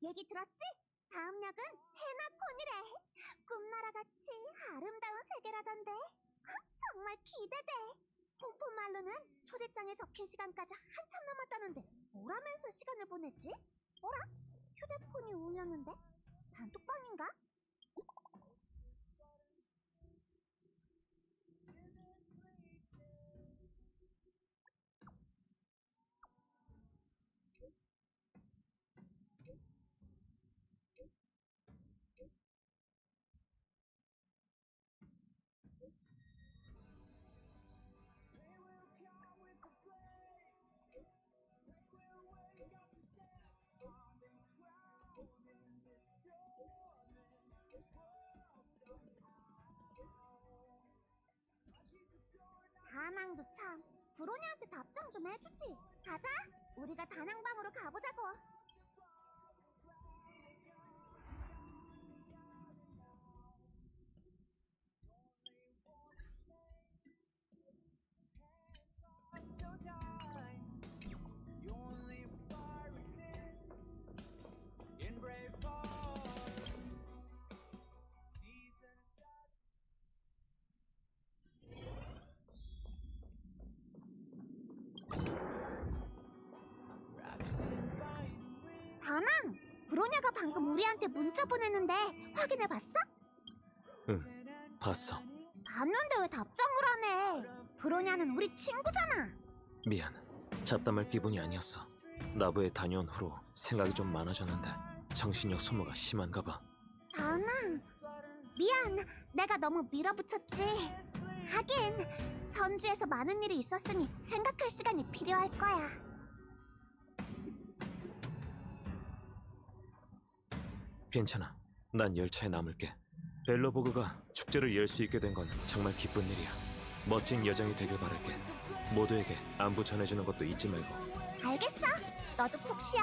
얘기 들었지? 다음 역은 헤나콘이래. 꿈나라같이 아름다운 세계라던데. 정말 기대돼. 폼폼말로는 초대장에 적힌 시간까지 한참 남았다는데 뭘 하면서 시간을 보냈지? 어라? 휴대폰이 울렸는데? 단톡방인가? 다낭도 참. 브로니한테 답장 좀 해주지. 가자. 우리가 다낭방으로 가보자고. 다낭! 브로냐가 방금 우리한테 문자 보냈는데 확인해봤어? 응, 봤어. 봤는데 왜 답장을 안 해? 브로냐는 우리 친구잖아. 미안. 잡담할 기분이 아니었어. 나부에 다녀온 후로 생각이 좀 많아졌는데 정신력 소모가 심한가 봐. 다낭, 미안. 내가 너무 밀어붙였지. 하긴 선주에서 많은 일이 있었으니 생각할 시간이 필요할 거야. 괜찮아. 난 열차에 남을게. 벨로보그가 축제를 열 수 있게 된 건 정말 기쁜 일이야. 멋진 여정이 되길 바랄게. 모두에게 안부 전해주는 것도 잊지 말고. 알겠어. 너도 푹 쉬어.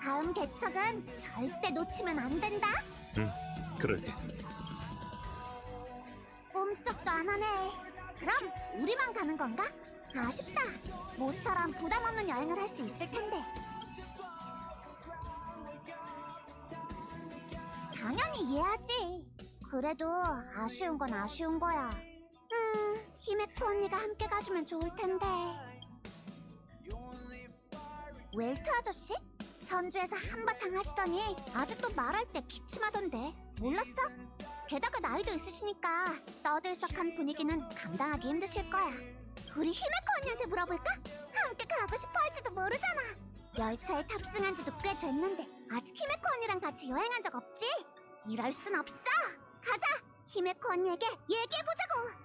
다음 개척은 절대 놓치면 안 된다. 응, 그럴게. 꼼짝도 안 하네. 그럼 우리만 가는 건가? 아쉽다. 모처럼 부담 없는 여행을 할 수 있을 텐데. 당연히 이해하지. 그래도 아쉬운 건 아쉬운 거야. 히메코 언니가 함께 가주면 좋을 텐데. 웰트 아저씨? 선주에서 한바탕 하시더니 아직도 말할 때 기침하던데 몰랐어? 게다가 나이도 있으시니까 떠들썩한 분위기는 감당하기 힘드실 거야. 우리 히메코 언니한테 물어볼까? 함께 가고 싶어 할지도 모르잖아. 열차에 탑승한 지도 꽤 됐는데 아직 히메코 언니랑 같이 여행한 적 없지? 이럴 순 없어! 가자! 히메코 언니에게 얘기해보자고!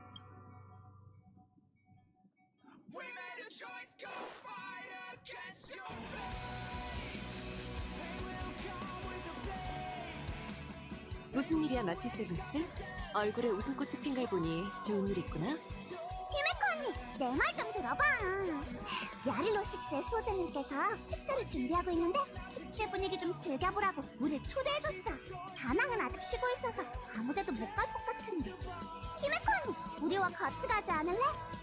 무슨 일이야, 마치세부스? 얼굴에 웃음꽃이 핀 걸 보니 좋은 일 있구나? 히메코 언니, 내 말 좀 들어봐. 야릴로식스의 수호자님께서 축제를 준비하고 있는데 축제 분위기 좀 즐겨보라고 우릴 초대해줬어. 다낭은 아직 쉬고 있어서 아무데도 못 갈 것 같은데. 히메코 언니, 우리와 같이 가지 않을래?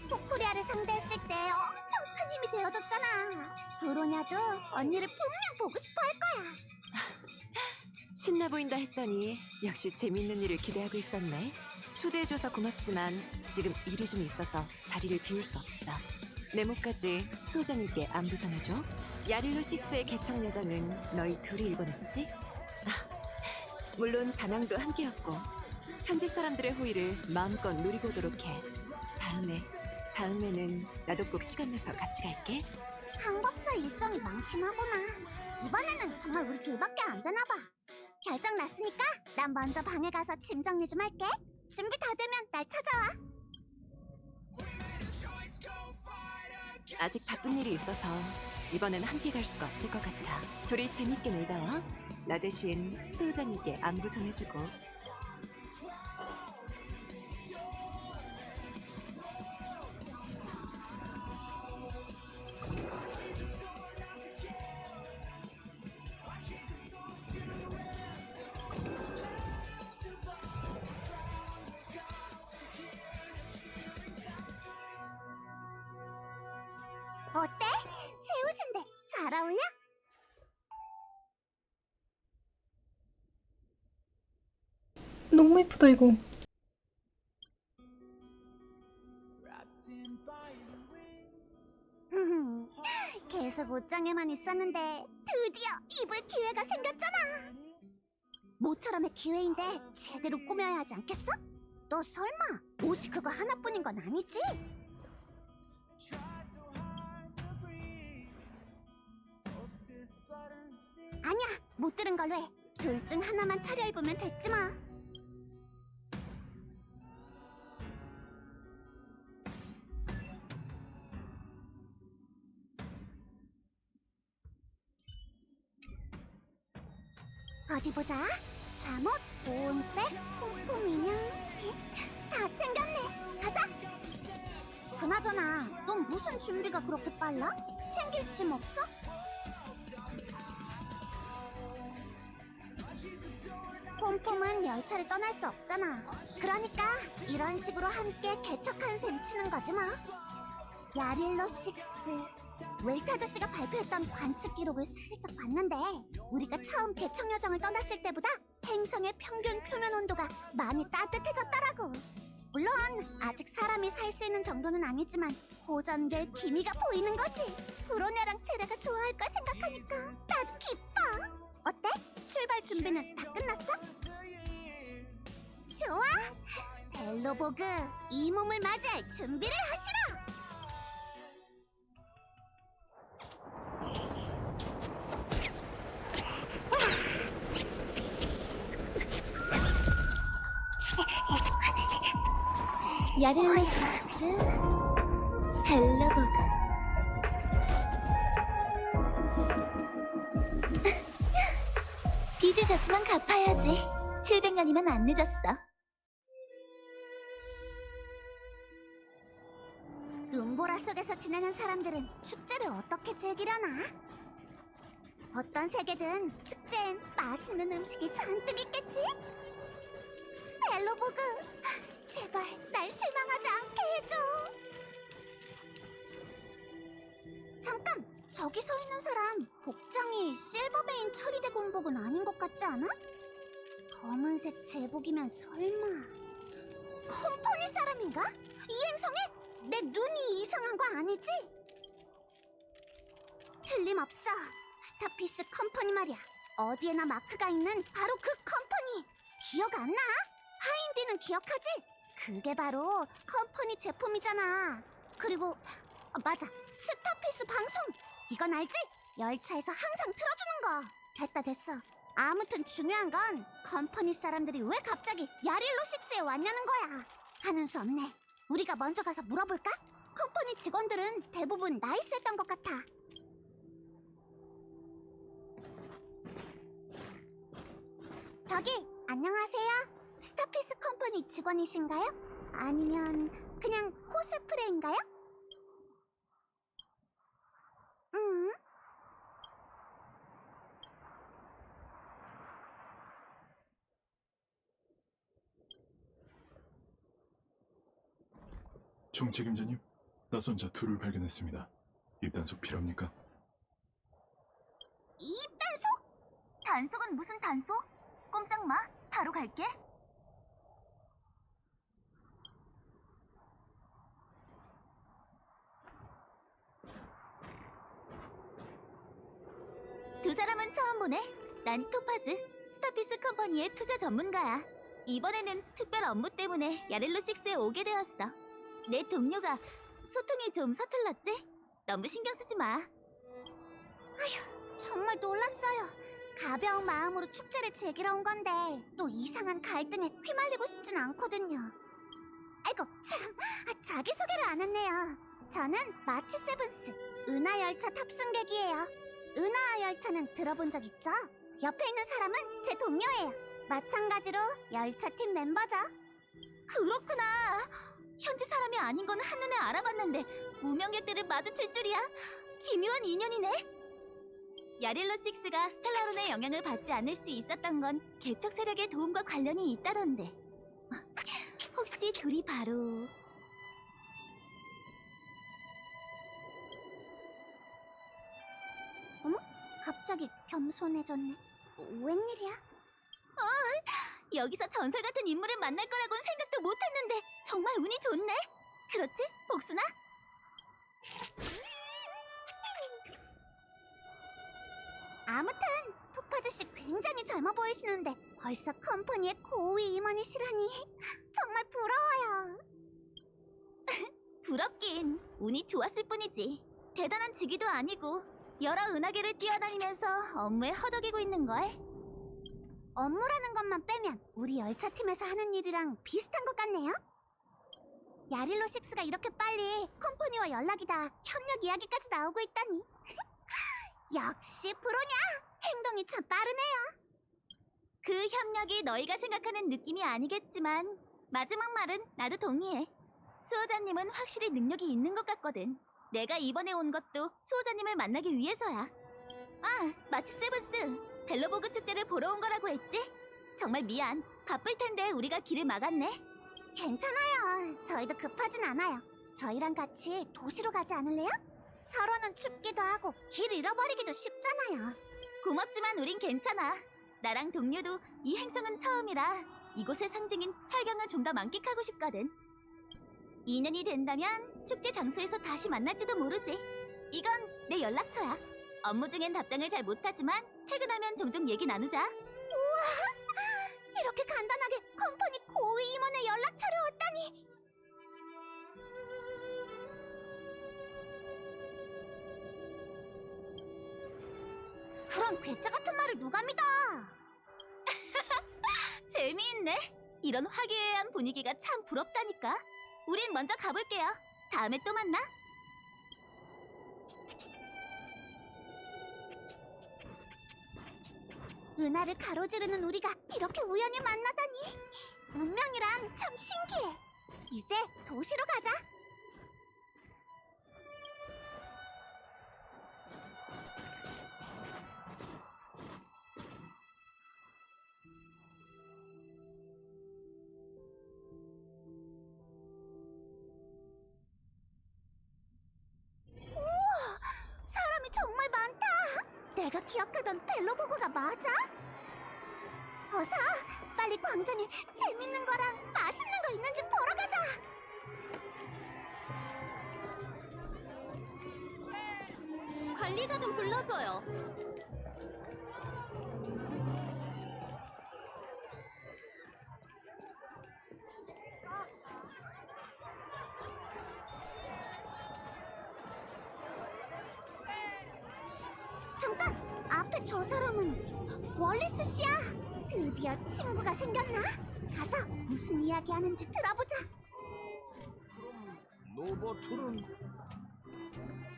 포코리아를 상대했을 때 엄청 큰 힘이 되어줬잖아. 브로냐도 언니를 분명 보고 싶어 할 거야. 신나 보인다 했더니 역시 재밌는 일을 기대하고 있었네. 초대해줘서 고맙지만 지금 일이 좀 있어서 자리를 비울 수 없어. 내 몫까지 수호자님께 안부 전해줘. 야릴로 6의 개척 여정은 너희 둘이 일궈냈지? 물론 다낭도 함께였고 현지 사람들의 호의를 마음껏 누리고 오도록 해. 다음에는 나도 꼭 시간 내서 같이 갈게. 항법사 일정이 많긴 하구나. 이번에는 정말 우리 둘밖에 안 되나 봐. 결정 났으니까 난 먼저 방에 가서 짐 정리 좀 할게. 준비 다 되면 날 찾아와. 아직 바쁜 일이 있어서 이번엔 함께 갈 수가 없을 것 같아. 둘이 재밌게 놀다 와. 나 대신 수호자님께 안부 전해주고. 어때? 새 옷인데 잘 어울려? 너무 예쁘다 이거. 계속 옷장에만 있었는데 드디어 입을 기회가 생겼잖아. 모처럼의 기회인데 제대로 꾸며야 하지 않겠어? 너 설마 옷이 그거 하나뿐인 건 아니지? 아니야, 못 들은 걸로 해. 둘 중 하나만 차려입으면 됐지 뭐. 어디 보자. 잠옷, 보온백, 폼폼 인형. 다 챙겼네. 가자. 그나저나 넌 무슨 준비가 그렇게 빨라? 챙길 짐 없어? 폼폼은 열차를 떠날 수 없잖아. 그러니까 이런 식으로 함께 개척한 셈 치는 거지 뭐. 야릴로 식스. 웰트 아저씨가 발표했던 관측 기록을 슬쩍 봤는데 우리가 처음 개척 여정을 떠났을 때보다 행성의 평균 표면 온도가 많이 따뜻해졌더라고. 물론 아직 사람이 살 수 있는 정도는 아니지만 고전별 기미가 보이는 거지. 브로냐랑 제라가 좋아할 걸 생각하니까 나도 기뻐. 어때? 출발 준비는 다 끝났어? 좋아! 벨로보그, 이 몸을 맞이할 준비를 하시라! 야릴로식스 벨로보그. 빚을 졌으면 갚아야지. 700년이면 안 늦었어. 눈보라 속에서 지내는 사람들은 축제를 어떻게 즐기려나? 어떤 세계든 축제엔 맛있는 음식이 잔뜩 있겠지? 벨로보그, 제발 날 실망하지 않게 해줘. 잠깐, 저기 서 있는 사람 복장이 실버베인 처리대 공복은 아닌 것 같지 않아? 검은색 제복이면 설마 컴퍼니 사람인가? 이 행성에 내 눈이 이상한 거 아니지? 틀림없어. 스타피스 컴퍼니 말이야. 어디에나 마크가 있는 바로 그 컴퍼니. 기억 안 나? 하인디는 기억하지? 그게 바로 컴퍼니 제품이잖아. 그리고 맞아, 스타피스 방송. 이건 알지? 열차에서 항상 틀어주는 거. 됐다 됐어. 아무튼 중요한 건 컴퍼니 사람들이 왜 갑자기 야릴로 식스에 왔냐는 거야. 하는 수 없네. 우리가 먼저 가서 물어볼까? 컴퍼니 직원들은 대부분 나이스했던 것 같아. 저기, 안녕하세요. 스타피스 컴퍼니 직원이신가요? 아니면 그냥 코스프레인가요? 총책임자님, 낯선 자 둘을 발견했습니다. 입단속 필요합니까? 입단속? 단속은 무슨 단속? 꼼짝 마. 바로 갈게. 두 사람은 처음 보네. 난 토파즈, 스타피스 컴퍼니의 투자 전문가야. 이번에는 특별 업무 때문에 야렐로 식스에 오게 되었어. 내 동료가 소통이 좀 서툴렀지? 너무 신경 쓰지 마. 정말 놀랐어요. 가벼운 마음으로 축제를 즐기러 온 건데 또 이상한 갈등에 휘말리고 싶진 않거든요. 아이고 참, 자기소개를 안 했네요. 저는 마치 세븐스, 은하 열차 탑승객이에요. 은하 열차는 들어본 적 있죠? 옆에 있는 사람은 제 동료예요. 마찬가지로 열차팀 멤버죠. 그렇구나. 현지 사람이 아닌 건 한눈에 알아봤는데 무명객들을 마주칠 줄이야. 기묘한 인연이네. 야릴로 식스가 스텔라론의 영향을 받지 않을 수 있었던 건 개척 세력의 도움과 관련이 있다던데. 혹시 둘이 바로... 갑자기 겸손해졌네. 웬일이야? 여기서 전설 같은 인물을 만날 거라고는 생각도 못했는데 정말 운이 좋네. 그렇지, 복순아? 아무튼 토파즈씨 굉장히 젊어 보이시는데 벌써 컴퍼니의 고위 임원이시라니 정말 부러워요. 부럽긴. 운이 좋았을 뿐이지. 대단한 직위도 아니고 여러 은하계를 뛰어다니면서 업무에 허덕이고 있는걸. 업무라는 것만 빼면 우리 열차팀에서 하는 일이랑 비슷한 것 같네요. 야릴로 6가 이렇게 빨리 컴퍼니와 연락이 다 협력 이야기까지 나오고 있다니. 역시 프로냐! 행동이 참 빠르네요. 그 협력이 너희가 생각하는 느낌이 아니겠지만 마지막 말은 나도 동의해. 수호자님은 확실히 능력이 있는 것 같거든. 내가 이번에 온 것도 수호자님을 만나기 위해서야. 아, 마치 세븐스, 벨로보그 축제를 보러 온 거라고 했지? 정말 미안. 바쁠 텐데 우리가 길을 막았네. 괜찮아요. 저희도 급하진 않아요. 저희랑 같이 도시로 가지 않을래요? 서로는 춥기도 하고 길 잃어버리기도 쉽잖아요. 고맙지만 우린 괜찮아. 나랑 동료도 이 행성은 처음이라 이곳의 상징인 설경을 좀 더 만끽하고 싶거든. 2년이 된다면 축제 장소에서 다시 만날지도 모르지. 이건 내 연락처야. 업무 중엔 답장을 잘 못하지만 퇴근하면 종종 얘기 나누자. 이렇게 간단하게 컴퍼니 고위 임원의 연락처를 얻다니. 그런 괴짜 같은 말을 누가 믿어? 재미있네. 이런 화기애애한 분위기가 참 부럽다니까. 우린 먼저 가볼게요. 다음에 또 만나. 은하를 가로지르는 우리가 이렇게 우연히 만나다니. 운명이란 참 신기해. 이제 도시로 가자. 우와! 사람이 정말 많다. 내가 기억하던 벨로보그가 맞아? 어서 빨리 광장에 재밌는 거랑 맛있는 거 있는지 보러 가자. 관리자 좀 불러줘요. 잠깐! 앞에 저 사람은 월리스 씨야! 드디어 친구가 생겼나? 가서 무슨 이야기 하는지 들어보자. 로버트는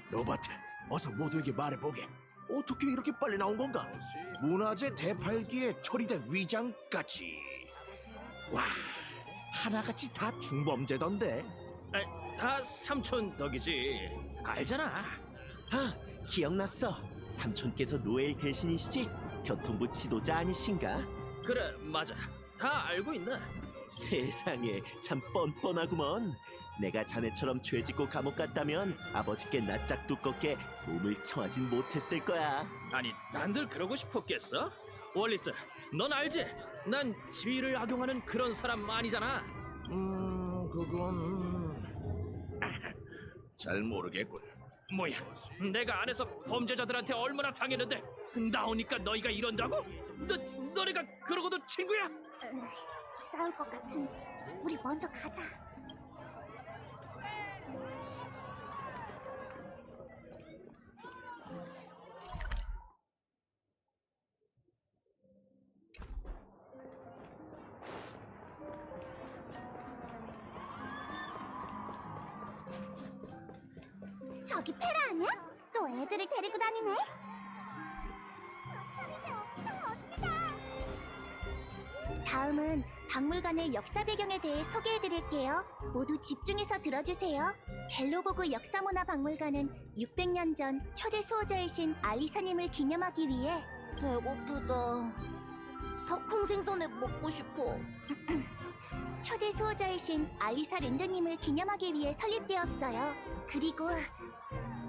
로버트, 어서 모두에게 말해보게. 어떻게 이렇게 빨리 나온 건가? 문화재 대팔기에 처리된 위장까지. 와, 하나같이 다 중범죄던데. 다 삼촌 덕이지. 알잖아. 아, 기억났어. 삼촌께서 노엘 대신이시지? 교통부 지도자 아니신가? 그래, 맞아. 다 알고 있네. 세상에 참 뻔뻔하구먼. 내가 자네처럼 죄 짓고 감옥 갔다면 아버지께 낯짝 두껍게 몸을 청하진 못했을 거야. 아니, 난들 그러고 싶었겠어? 월리스, 넌 알지? 난 지위를 악용하는 그런 사람 아니잖아. 그건 잘 모르겠군. 뭐야, 내가 안에서 범죄자들한테 얼마나 당했는데 나오니까 너희가 이런다고? 너네가 그러고도 친구야? 싸울 것 같으니 우리 먼저 가자. 저기 페라 아니야? 또 애들을 데리고 다니네. 저차리대 엄청 멋지다. 다음은 박물관의 역사 배경에 대해 소개해드릴게요. 모두 집중해서 들어주세요. 벨로보그 역사문화박물관은 600년 전 초대 수호자이신 알리사님을 기념하기 위해 배고프다. 석콩생선에 먹고 싶어. 초대 수호자이신 알리사 랜드님을 기념하기 위해 설립되었어요. 그리고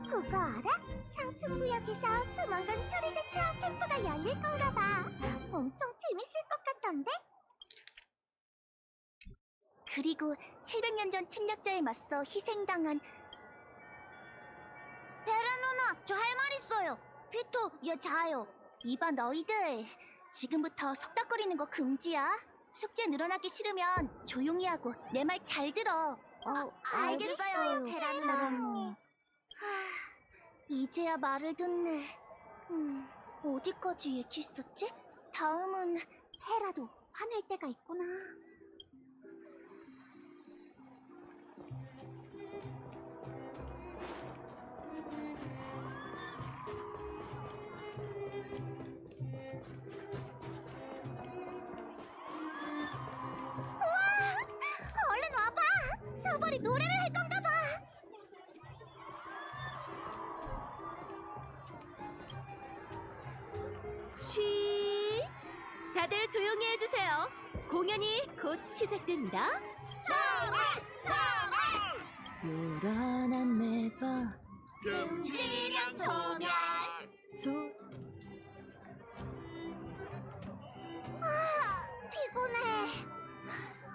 그거 알아? 상층구역에서 조만간 초리대 체험 캠프가 열릴 건가 봐. 엄청 재밌을 것 같던데? 그리고 700년 전 침략자에 맞서 희생당한 베라 누나, 저 할 말 있어요. 피터, 얘 자요. 이봐 너희들, 지금부터 속닥거리는 거 금지야. 숙제 늘어나기 싫으면 조용히 하고 내 말 잘 들어. 알겠어요, 베라 누나. 이제야 말을 듣네. 어디까지 얘기했었지? 다음은 헤라도 화낼 때가 있구나. 우와! 얼른 와봐! 서벌이 노래를 할 건가 봐! 쉬. 다들 조용히 해주세요. 공연이 곧 시작됩니다. 요란한 매바 금지령 소멸! 소 피곤해.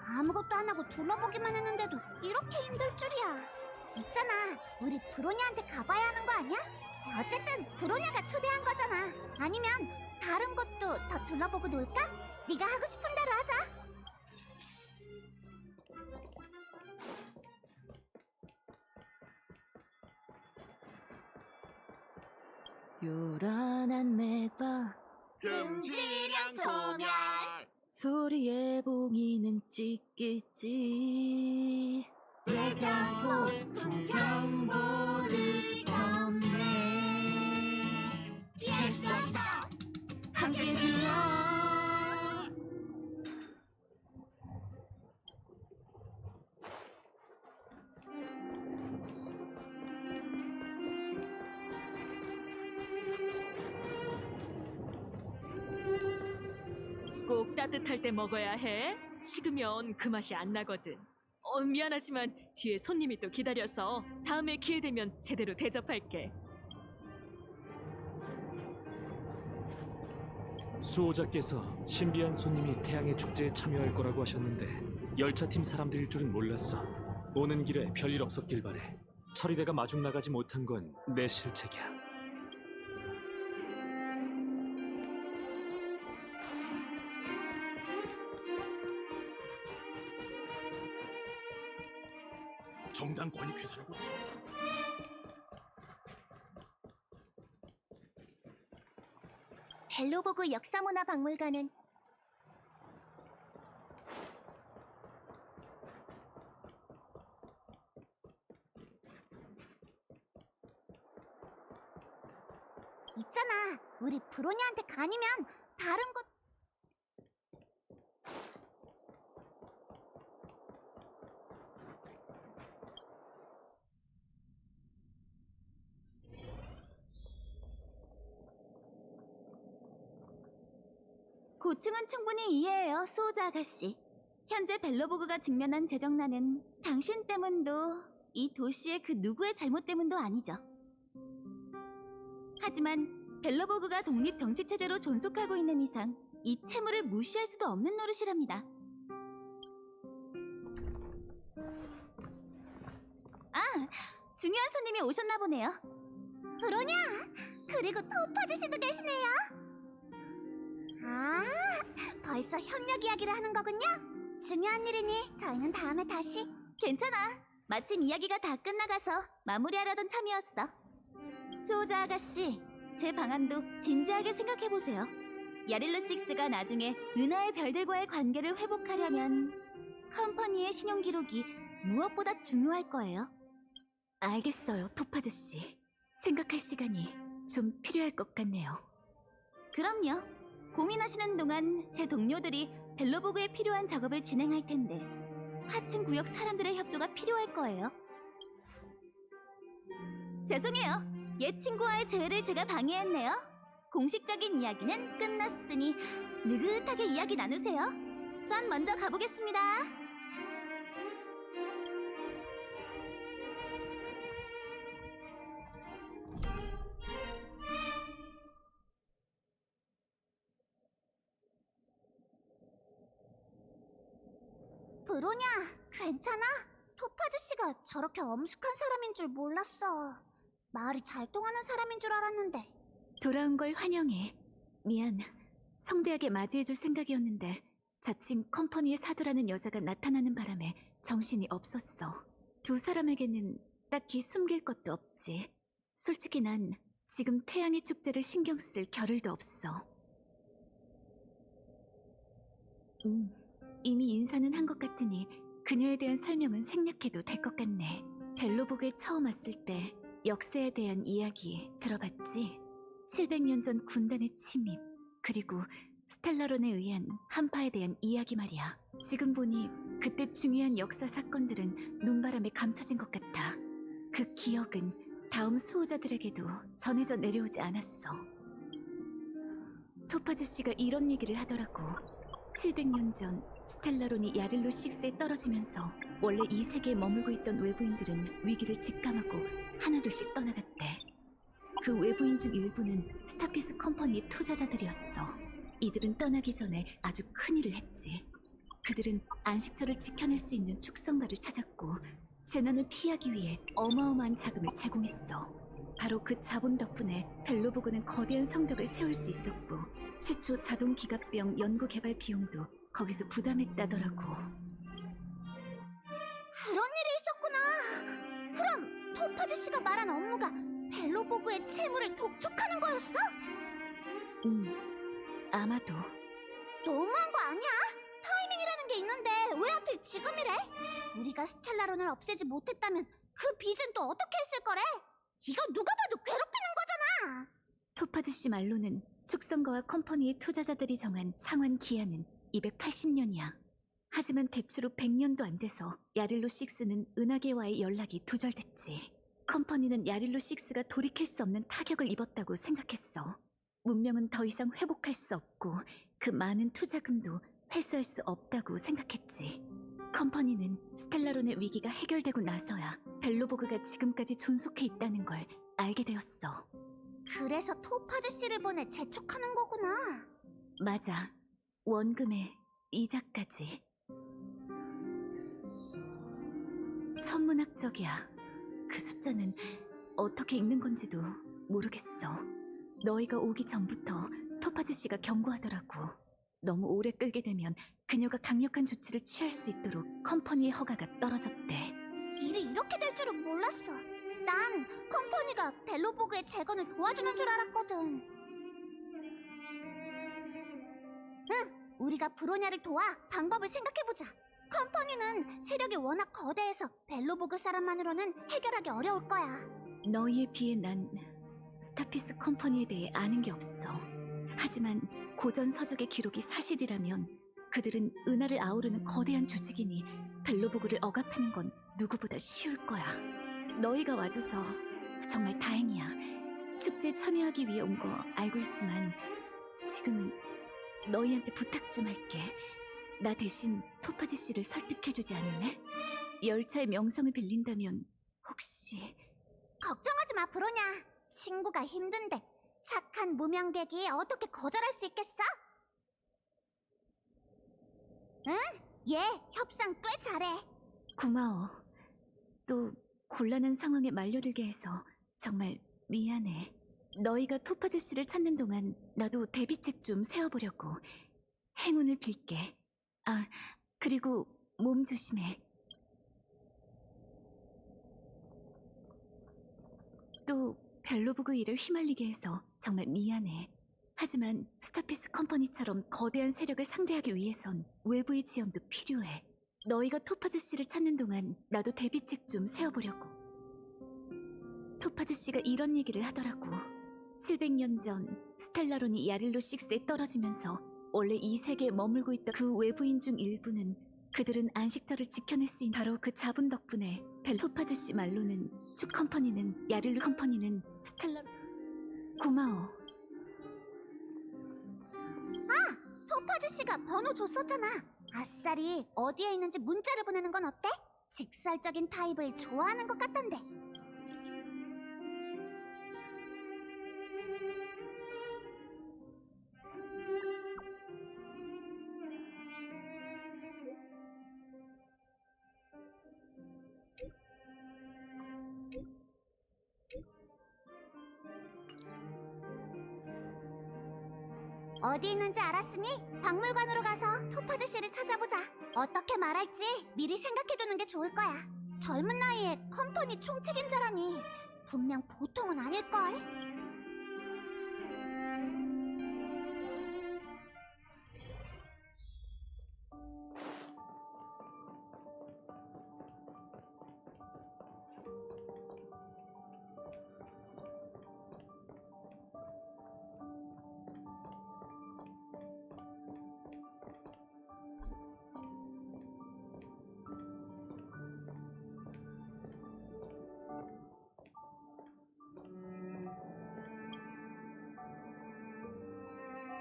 아무것도 안 하고 둘러보기만 했는데도 이렇게 힘들 줄이야. 있잖아, 우리 브로냐한테 가봐야 하는 거 아니야? 어쨌든 브로냐가 초대한 거잖아. 아니면 다른 곳도 더 둘러보고 놀까? 네가 하고 싶은 대로 하자. 요란한 매바 금지령 소멸! 소리에 봉이는 찍겠지. 예정복 풍경보를 켰네. 피할 수 없어. 함께 질러. 꼭 따뜻할 때 먹어야 해. 식으면 그 맛이 안 나거든. 미안하지만 뒤에 손님이 또 기다려서 다음에 기회 되면 제대로 대접할게. 수호자께서 신비한 손님이 태양의 축제에 참여할 거라고 하셨는데 열차팀 사람들일 줄은 몰랐어. 오는 길에 별일 없었길 바래. 처리대가 마중 나가지 못한 건 내 실책이야. 정당 권익회사라고. 벨로보그 역사문화박물관은 있잖아, 우리 브로냐한테 아니면 다른 곳. 고충은 충분히 이해해요, 수호자 아가씨. 현재 벨로보그가 직면한 재정난은 당신 때문도 이 도시의 그 누구의 잘못 때문도 아니죠. 하지만 벨로보그가 독립 정치 체제로 존속하고 있는 이상 이 채무를 무시할 수도 없는 노릇이랍니다. 아, 중요한 손님이 오셨나 보네요. 브로냐! 그리고 토파즈씨도 계시네요. 아, 벌써 협력 이야기를 하는 거군요. 중요한 일이니 저희는 다음에 다시. 괜찮아. 마침 이야기가 다 끝나가서 마무리하려던 참이었어. 수호자 아가씨, 제 방안도 진지하게 생각해보세요. 야릴로 식스가 나중에 은하의 별들과의 관계를 회복하려면 컴퍼니의 신용기록이 무엇보다 중요할 거예요. 알겠어요, 토파즈 씨. 생각할 시간이 좀 필요할 것 같네요. 그럼요. 고민하시는 동안 제 동료들이 벨로보그에 필요한 작업을 진행할 텐데 하층 구역 사람들의 협조가 필요할 거예요. 죄송해요. 옛 친구와의 재회를 제가 방해했네요. 공식적인 이야기는 끝났으니 느긋하게 이야기 나누세요. 전 먼저 가보겠습니다. 브로냐, 괜찮아? 토파즈 씨가 저렇게 엄숙한 사람인 줄 몰랐어. 말이 잘 통하는 사람인 줄 알았는데. 돌아온 걸 환영해. 미안. 성대하게 맞이해줄 생각이었는데 자칭 컴퍼니의 사도라는 여자가 나타나는 바람에 정신이 없었어. 두 사람에게는 딱히 숨길 것도 없지. 솔직히 난 지금 태양의 축제를 신경 쓸 겨를도 없어. 이미 인사는 한 것 같으니 그녀에 대한 설명은 생략해도 될 것 같네. 벨로복에 처음 왔을 때 역사에 대한 이야기 들어봤지? 700년 전 군단의 침입, 그리고 스텔라론에 의한 한파에 대한 이야기 말이야. 지금 보니 그때 중요한 역사 사건들은 눈바람에 감춰진 것 같아. 그 기억은 다음 수호자들에게도 전해져 내려오지 않았어. 토파즈 씨가 이런 얘기를 하더라고. 700년 전 스텔라론이 야릴로 6에 떨어지면서 원래 이 세계에 머물고 있던 외부인들은 위기를 직감하고 하나둘씩 떠나갔대. 그 외부인 중 일부는 스타피스 컴퍼니의 투자자들이었어. 이들은 떠나기 전에 아주 큰일을 했지. 그들은 안식처를 지켜낼 수 있는 축성가를 찾았고 재난을 피하기 위해 어마어마한 자금을 제공했어. 바로 그 자본 덕분에 벨로보그는 거대한 성벽을 세울 수 있었고 최초 자동 기갑병 연구 개발 비용도 거기서 부담했다더라고. 그런 일이 있었구나. 그럼 토파즈 씨가 말한 업무가 벨로보그의 채무를 독촉하는 거였어? 아마도. 너무한 거 아니야? 타이밍이라는 게 있는데 왜 하필 지금이래? 우리가 스텔라론을 없애지 못했다면 그 빚은 또 어떻게 했을 거래? 이거 누가 봐도 괴롭히는 거잖아. 토파즈 씨 말로는 축성가와 컴퍼니의 투자자들이 정한 상환 기한은 280년이야. 하지만 대출 후 100년도 안 돼서 야릴로 6는 은하계와의 연락이 두절됐지. 컴퍼니는 야릴로 6가 돌이킬 수 없는 타격을 입었다고 생각했어. 문명은 더 이상 회복할 수 없고 그 많은 투자금도 회수할 수 없다고 생각했지. 컴퍼니는 스텔라론의 위기가 해결되고 나서야 벨로보그가 지금까지 존속해 있다는 걸 알게 되었어. 그래서 토파즈 씨를 보내 재촉하는 거구나. 맞아. 원금에 이자까지. 천문학적이야. 그 숫자는 어떻게 읽는 건지도 모르겠어. 너희가 오기 전부터 토파즈 씨가 경고하더라고. 너무 오래 끌게 되면 그녀가 강력한 조치를 취할 수 있도록 컴퍼니의 허가가 떨어졌대. 일이 이렇게 될 줄은 몰랐어. 난 컴퍼니가 벨로보그의 재건을 도와주는 줄 알았거든. 응, 우리가 브로냐를 도와 방법을 생각해보자. 컴퍼니는 세력이 워낙 거대해서 벨로보그 사람만으로는 해결하기 어려울 거야. 너희에 비해 난 스타피스 컴퍼니에 대해 아는 게 없어. 하지만 고전 서적의 기록이 사실이라면 그들은 은하를 아우르는 거대한 조직이니 벨로보그를 억압하는 건 누구보다 쉬울 거야. 너희가 와줘서 정말 다행이야. 축제에 참여하기 위해 온 거 알고 있지만 지금은 너희한테 부탁 좀 할게. 나 대신 토파지 씨를 설득해주지 않을래? 열차의 명성을 빌린다면 혹시... 걱정하지 마, 브로냐. 친구가 힘든데 착한 무명객이 어떻게 거절할 수 있겠어? 응? 얘 협상 꽤 잘해. 고마워. 또 곤란한 상황에 말려들게 해서 정말 미안해. 너희가 토파즈 씨를 찾는 동안 나도 데뷔책 좀 세워보려고. 행운을 빌게. 아, 그리고 몸 조심해. 또 벨로보그 일에 휘말리게 해서 정말 미안해. 하지만 스타피스 컴퍼니처럼 거대한 세력을 상대하기 위해선 외부의 지원도 필요해. 너희가 토파즈 씨를 찾는 동안 나도 데뷔책 좀 세워보려고. 토파즈 씨가 이런 얘기를 하더라고. 700년 전 스텔라론이 야릴로 6에 떨어지면서 원래 이 세계에 머물고 있던 그 외부인 중 일부는 그들은 안식처를 지켜낼 수 있는 바로 그 자본 덕분에 토파즈 씨 말로는 축 컴퍼니는 야릴로 컴퍼니는 고마워. 토파즈 씨가 번호 줬었잖아. 아싸리 어디에 있는지 문자를 보내는 건 어때? 직설적인 타입을 좋아하는 것 같던데. 어디 있는지 알았으니 박물관으로 가서 토파즈 씨를 찾아보자. 어떻게 말할지 미리 생각해두는 게 좋을 거야. 젊은 나이에 컴퍼니 총책임자라니 분명 보통은 아닐걸.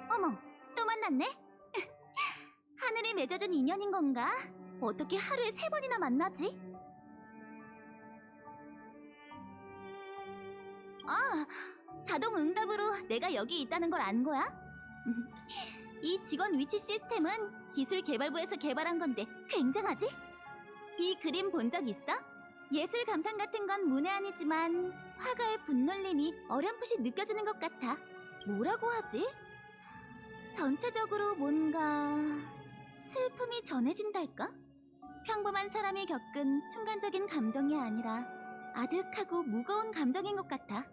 어머, 또 만났네? 하늘이 맺어준 인연인 건가? 어떻게 하루에 3번이나 만나지? 아, 자동 응답으로 내가 여기 있다는 걸 안 거야? 이 직원 위치 시스템은 기술 개발부에서 개발한 건데 굉장하지? 이 그림 본 적 있어? 예술 감상 같은 건 문외한이지만 화가의 분놀림이 어렴풋이 느껴지는 것 같아. 뭐라고 하지? 전체적으로 뭔가 슬픔이 전해진달까? 평범한 사람이 겪은 순간적인 감정이 아니라 아득하고 무거운 감정인 것 같아.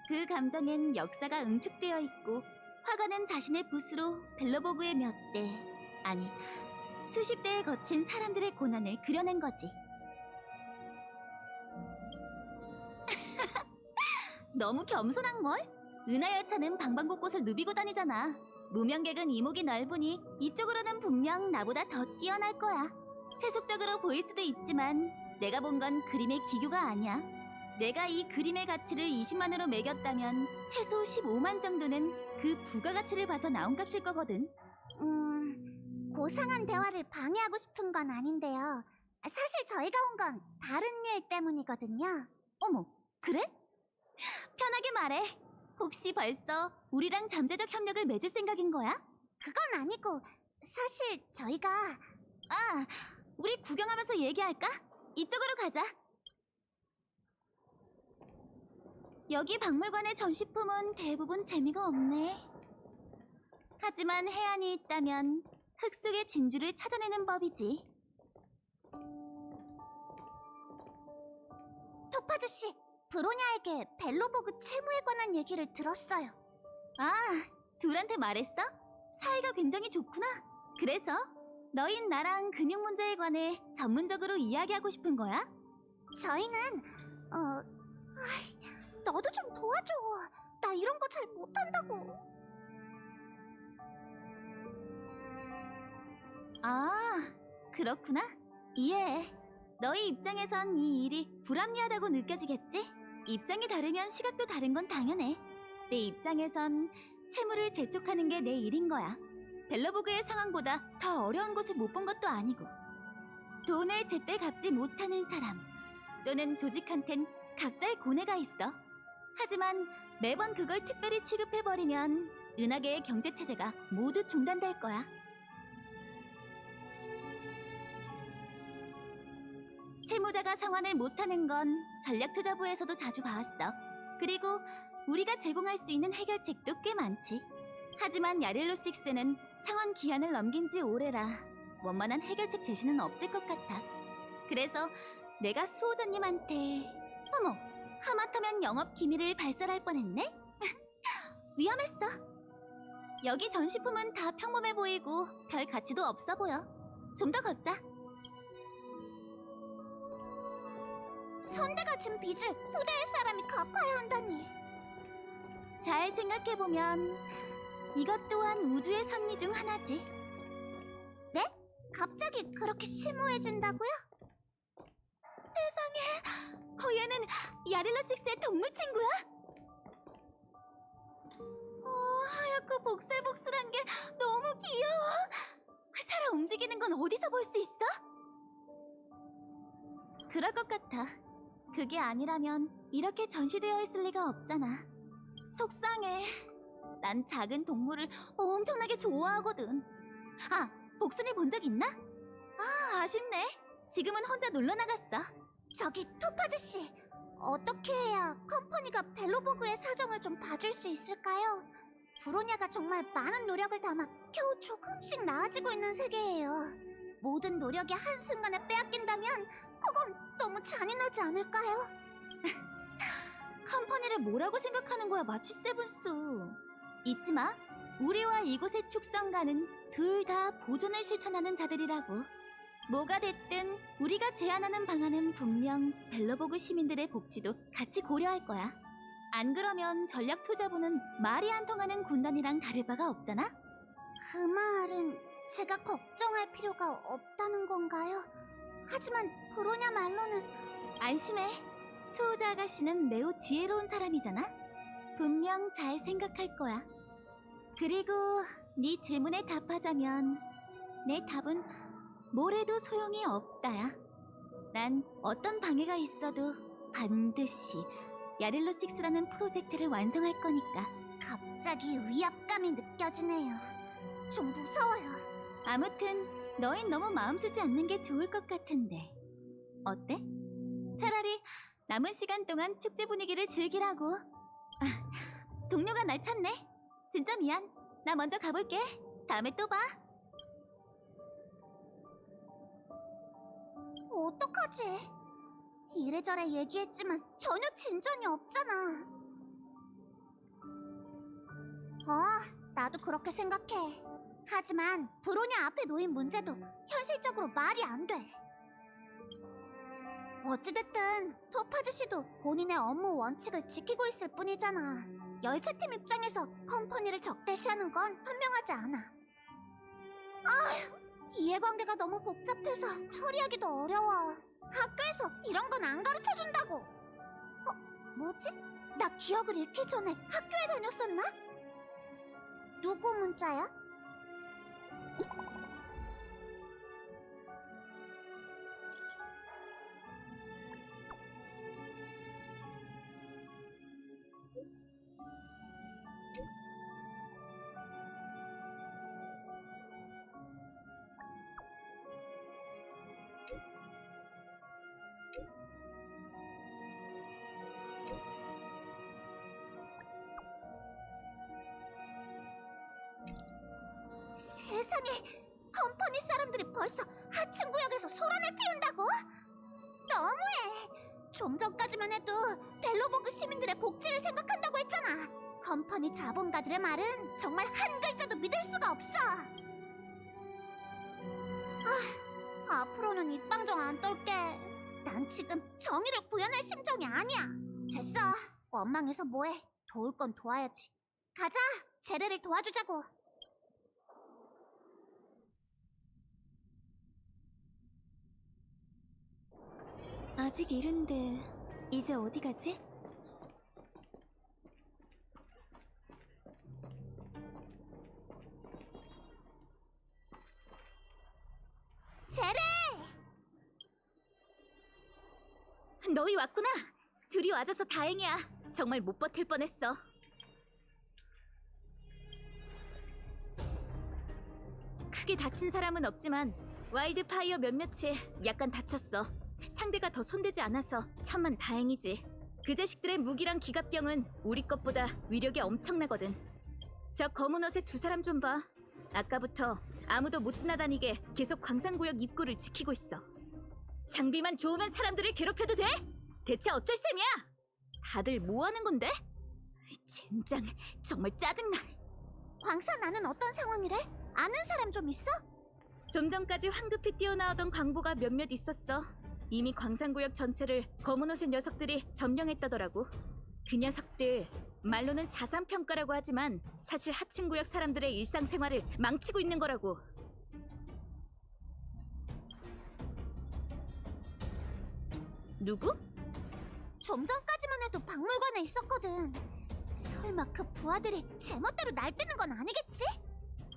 그 감정엔 역사가 응축되어 있고 화가는 자신의 붓으로 벨로보그의 몇 대, 아니 수십 대에 거친 사람들의 고난을 그려낸 거지. 너무 겸손한걸? 은하열차는 방방곳곳을 누비고 다니잖아. 무명객은 이목이 넓으니 이쪽으로는 분명 나보다 더 뛰어날 거야. 세속적으로 보일 수도 있지만 내가 본 건 그림의 기교가 아니야. 내가 이 그림의 가치를 20만으로 매겼다면 최소 15만 정도는 그 부가가치를 봐서 나온 값일 거거든. 고상한 대화를 방해하고 싶은 건 아닌데요. 사실 저희가 온 건 다른 일 때문이거든요. 어머, 그래? 편하게 말해. 혹시 벌써 우리랑 잠재적 협력을 맺을 생각인 거야? 그건 아니고 사실 저희가 아, 우리 구경하면서 얘기할까? 이쪽으로 가자. 여기 박물관의 전시품은 대부분 재미가 없네. 하지만 해안이 있다면 흙 속의 진주를 찾아내는 법이지. 토파즈 씨, 브로냐에게 벨로보그 채무에 관한 얘기를 들었어요. 아, 둘한테 말했어? 사이가 굉장히 좋구나. 그래서 너흰 나랑 금융 문제에 관해 전문적으로 이야기하고 싶은 거야? 저희는 너도 좀 도와줘. 나 이런 거 잘 못한다고. 아, 그렇구나. 이해해. 너희 입장에선 이 일이 불합리하다고 느껴지겠지? 입장이 다르면 시각도 다른 건 당연해. 내 입장에선 채무를 재촉하는 게 내 일인 거야. 벨로보그의 상황보다 더 어려운 곳을 못 본 것도 아니고. 돈을 제때 갚지 못하는 사람 또는 조직한텐 각자의 고뇌가 있어. 하지만 매번 그걸 특별히 취급해버리면 은하계의 경제체제가 모두 중단될 거야. 채무자가 상환을 못하는 건 전략투자부에서도 자주 봐왔어. 그리고 우리가 제공할 수 있는 해결책도 꽤 많지. 하지만 야릴로6는 상환 기한을 넘긴 지 오래라 원만한 해결책 제시는 없을 것 같아. 그래서 내가 수호자님한테 어머, 하마터면 영업 기밀을 발설할 뻔했네? 위험했어. 여기 전시품은 다 평범해 보이고 별 가치도 없어 보여. 좀 더 걷자. 선대가 진 빚을 후대의 사람이 갚아야 한다니. 잘 생각해보면 이것 또한 우주의 섭리 중 하나지. 네? 갑자기 그렇게 심오해진다고요? 얘는 야릴로6의 동물 친구야? 하얗고 복슬복슬한 게 너무 귀여워. 살아 움직이는 건 어디서 볼 수 있어? 그럴 것 같아. 그게 아니라면 이렇게 전시되어 있을 리가 없잖아. 속상해. 난 작은 동물을 엄청나게 좋아하거든. 아, 복순이 본 적 있나? 아, 아쉽네. 지금은 혼자 놀러 나갔어. 저기 토파즈 씨, 어떻게 해야 컴퍼니가 벨로보그의 사정을 좀 봐줄 수 있을까요? 브로냐가 정말 많은 노력을 담아 겨우 조금씩 나아지고 있는 세계예요. 모든 노력이 한순간에 빼앗긴다면 그건 너무 잔인하지 않을까요? 컴퍼니를 뭐라고 생각하는 거야, 마치 세븐스. 잊지 마. 우리와 이곳의 축성가는 둘 다 보존을 실천하는 자들이라고. 뭐가 됐든 우리가 제안하는 방안은 분명 벨로보그 시민들의 복지도 같이 고려할 거야. 안 그러면 전략 투자부는 말이 안 통하는 군단이랑 다를 바가 없잖아? 그 말은 제가 걱정할 필요가 없다는 건가요? 하지만 브로냐 말로는 안심해. 수호자 아가씨는 매우 지혜로운 사람이잖아? 분명 잘 생각할 거야. 그리고 네 질문에 답하자면 내 답은 뭐래도 소용이 없다야. 난 어떤 방해가 있어도 반드시 야렐로6라는 프로젝트를 완성할 거니까. 갑자기 위압감이 느껴지네요. 좀 무서워요. 아무튼 너흰 너무 마음 쓰지 않는 게 좋을 것 같은데 어때? 차라리 남은 시간 동안 축제 분위기를 즐기라고. 동료가 날 찾네. 진짜 미안. 나 먼저 가볼게. 다음에 또 봐. 어떡하지? 이래저래 얘기했지만 전혀 진전이 없잖아. 나도 그렇게 생각해. 하지만 브로냐 앞에 놓인 문제도 현실적으로 말이 안 돼. 어찌됐든 토파즈 씨도 본인의 업무 원칙을 지키고 있을 뿐이잖아. 열차팀 입장에서 컴퍼니를 적대시하는 건 현명하지 않아. 이해관계가 너무 복잡해서 처리하기도 어려워. 학교에서 이런 건 안 가르쳐준다고. 뭐지? 나 기억을 잃기 전에 학교에 다녔었나? 누구 문자야? 세상에, 컴퍼니 사람들이 벌써 하층 구역에서 소란을 피운다고? 너무해. 좀 전까지만 해도 벨로보그 시민들의 복지를 생각한다고 했잖아. 컴퍼니 자본가들의 말은 정말 한 글자도 믿을 수가 없어. 앞으로는 입방정 안 떨게. 난 지금 정의를 구현할 심정이 아니야. 됐어. 원망해서 뭐해. 도울 건 도와야지. 가자. 제레를 도와주자고. 아직 이른데 이제 어디 가지? 제레! 너희 왔구나. 둘이 와줘서 다행이야. 정말 못 버틸 뻔했어. 크게 다친 사람은 없지만 와일드파이어 몇몇이 약간 다쳤어. 상대가 더 손대지 않아서 천만 다행이지. 그 자식들의 무기랑 기갑병은 우리 것보다 위력이 엄청나거든. 저 검은 옷의 두 사람 좀 봐. 아까부터 아무도 못 지나다니게 계속 광산구역 입구를 지키고 있어. 장비만 좋으면 사람들을 괴롭혀도 돼? 대체 어쩔 셈이야? 다들 뭐 하는 건데? 젠장, 정말 짜증나. 광산 안은 어떤 상황이래? 아는 사람 좀 있어? 좀 전까지 황급히 뛰어나오던 광부가 몇몇 있었어. 이미 광산구역 전체를 검은 옷의 녀석들이 점령했다더라고. 그 녀석들 말로는 자산평가라고 하지만 사실 하층구역 사람들의 일상생활을 망치고 있는 거라고. 누구? 좀 전까지만 해도 박물관에 있었거든. 설마 그 부하들이 제멋대로 날뛰는 건 아니겠지?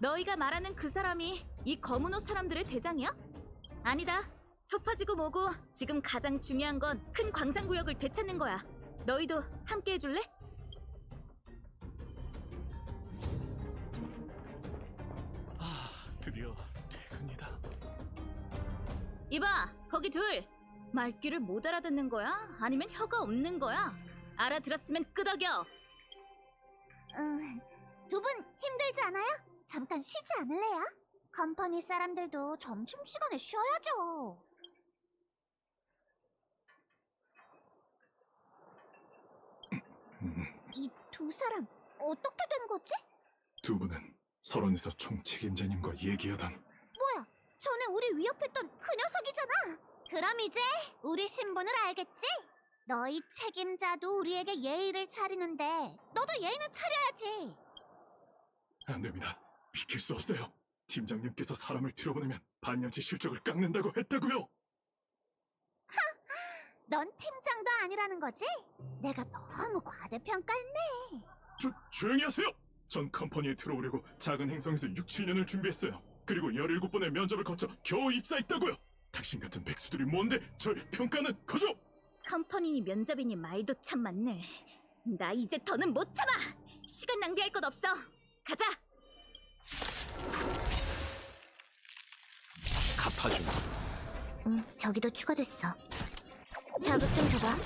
너희가 말하는 그 사람이 이 검은 옷 사람들의 대장이야? 아니다. 토파지고 뭐고 지금 가장 중요한 건 큰 광산구역을 되찾는 거야. 너희도 함께 해줄래? 드디어 퇴근이다. 이봐, 거기 둘. 말귀를 못 알아듣는 거야? 아니면 혀가 없는 거야? 알아들었으면 끄덕여. 두 분 힘들지 않아요? 잠깐 쉬지 않을래요? 컴퍼니 사람들도 점심시간에 쉬어야죠. 이 두 사람 어떻게 된 거지? 두 분은 설원에서 총 책임자님과 얘기하던 뭐야, 전에 우리 위협했던 그 녀석이잖아. 그럼 이제 우리 신분을 알겠지? 너희 책임자도 우리에게 예의를 차리는데 너도 예의는 차려야지. 안 됩니다. 비킬 수 없어요. 팀장님께서 사람을 들여보내면 반년치 실적을 깎는다고 했다고요. 넌 팀장도 아니라는 거지? 내가 너무 과대평가했네. 조용히 하세요. 전 컴퍼니에 들어오려고 작은 행성에서 6, 7년을 준비했어요. 그리고 17번의 면접을 거쳐 겨우 입사했다고요. 당신 같은 백수들이 뭔데 절 평가는 거죠? 컴퍼니니 면접이니 말도 참 많네. 나 이제 더는 못 참아. 시간 낭비할 것 없어. 가자. 갚아주마. 응, 저기도 추가됐어. 자극 좀 줘봐.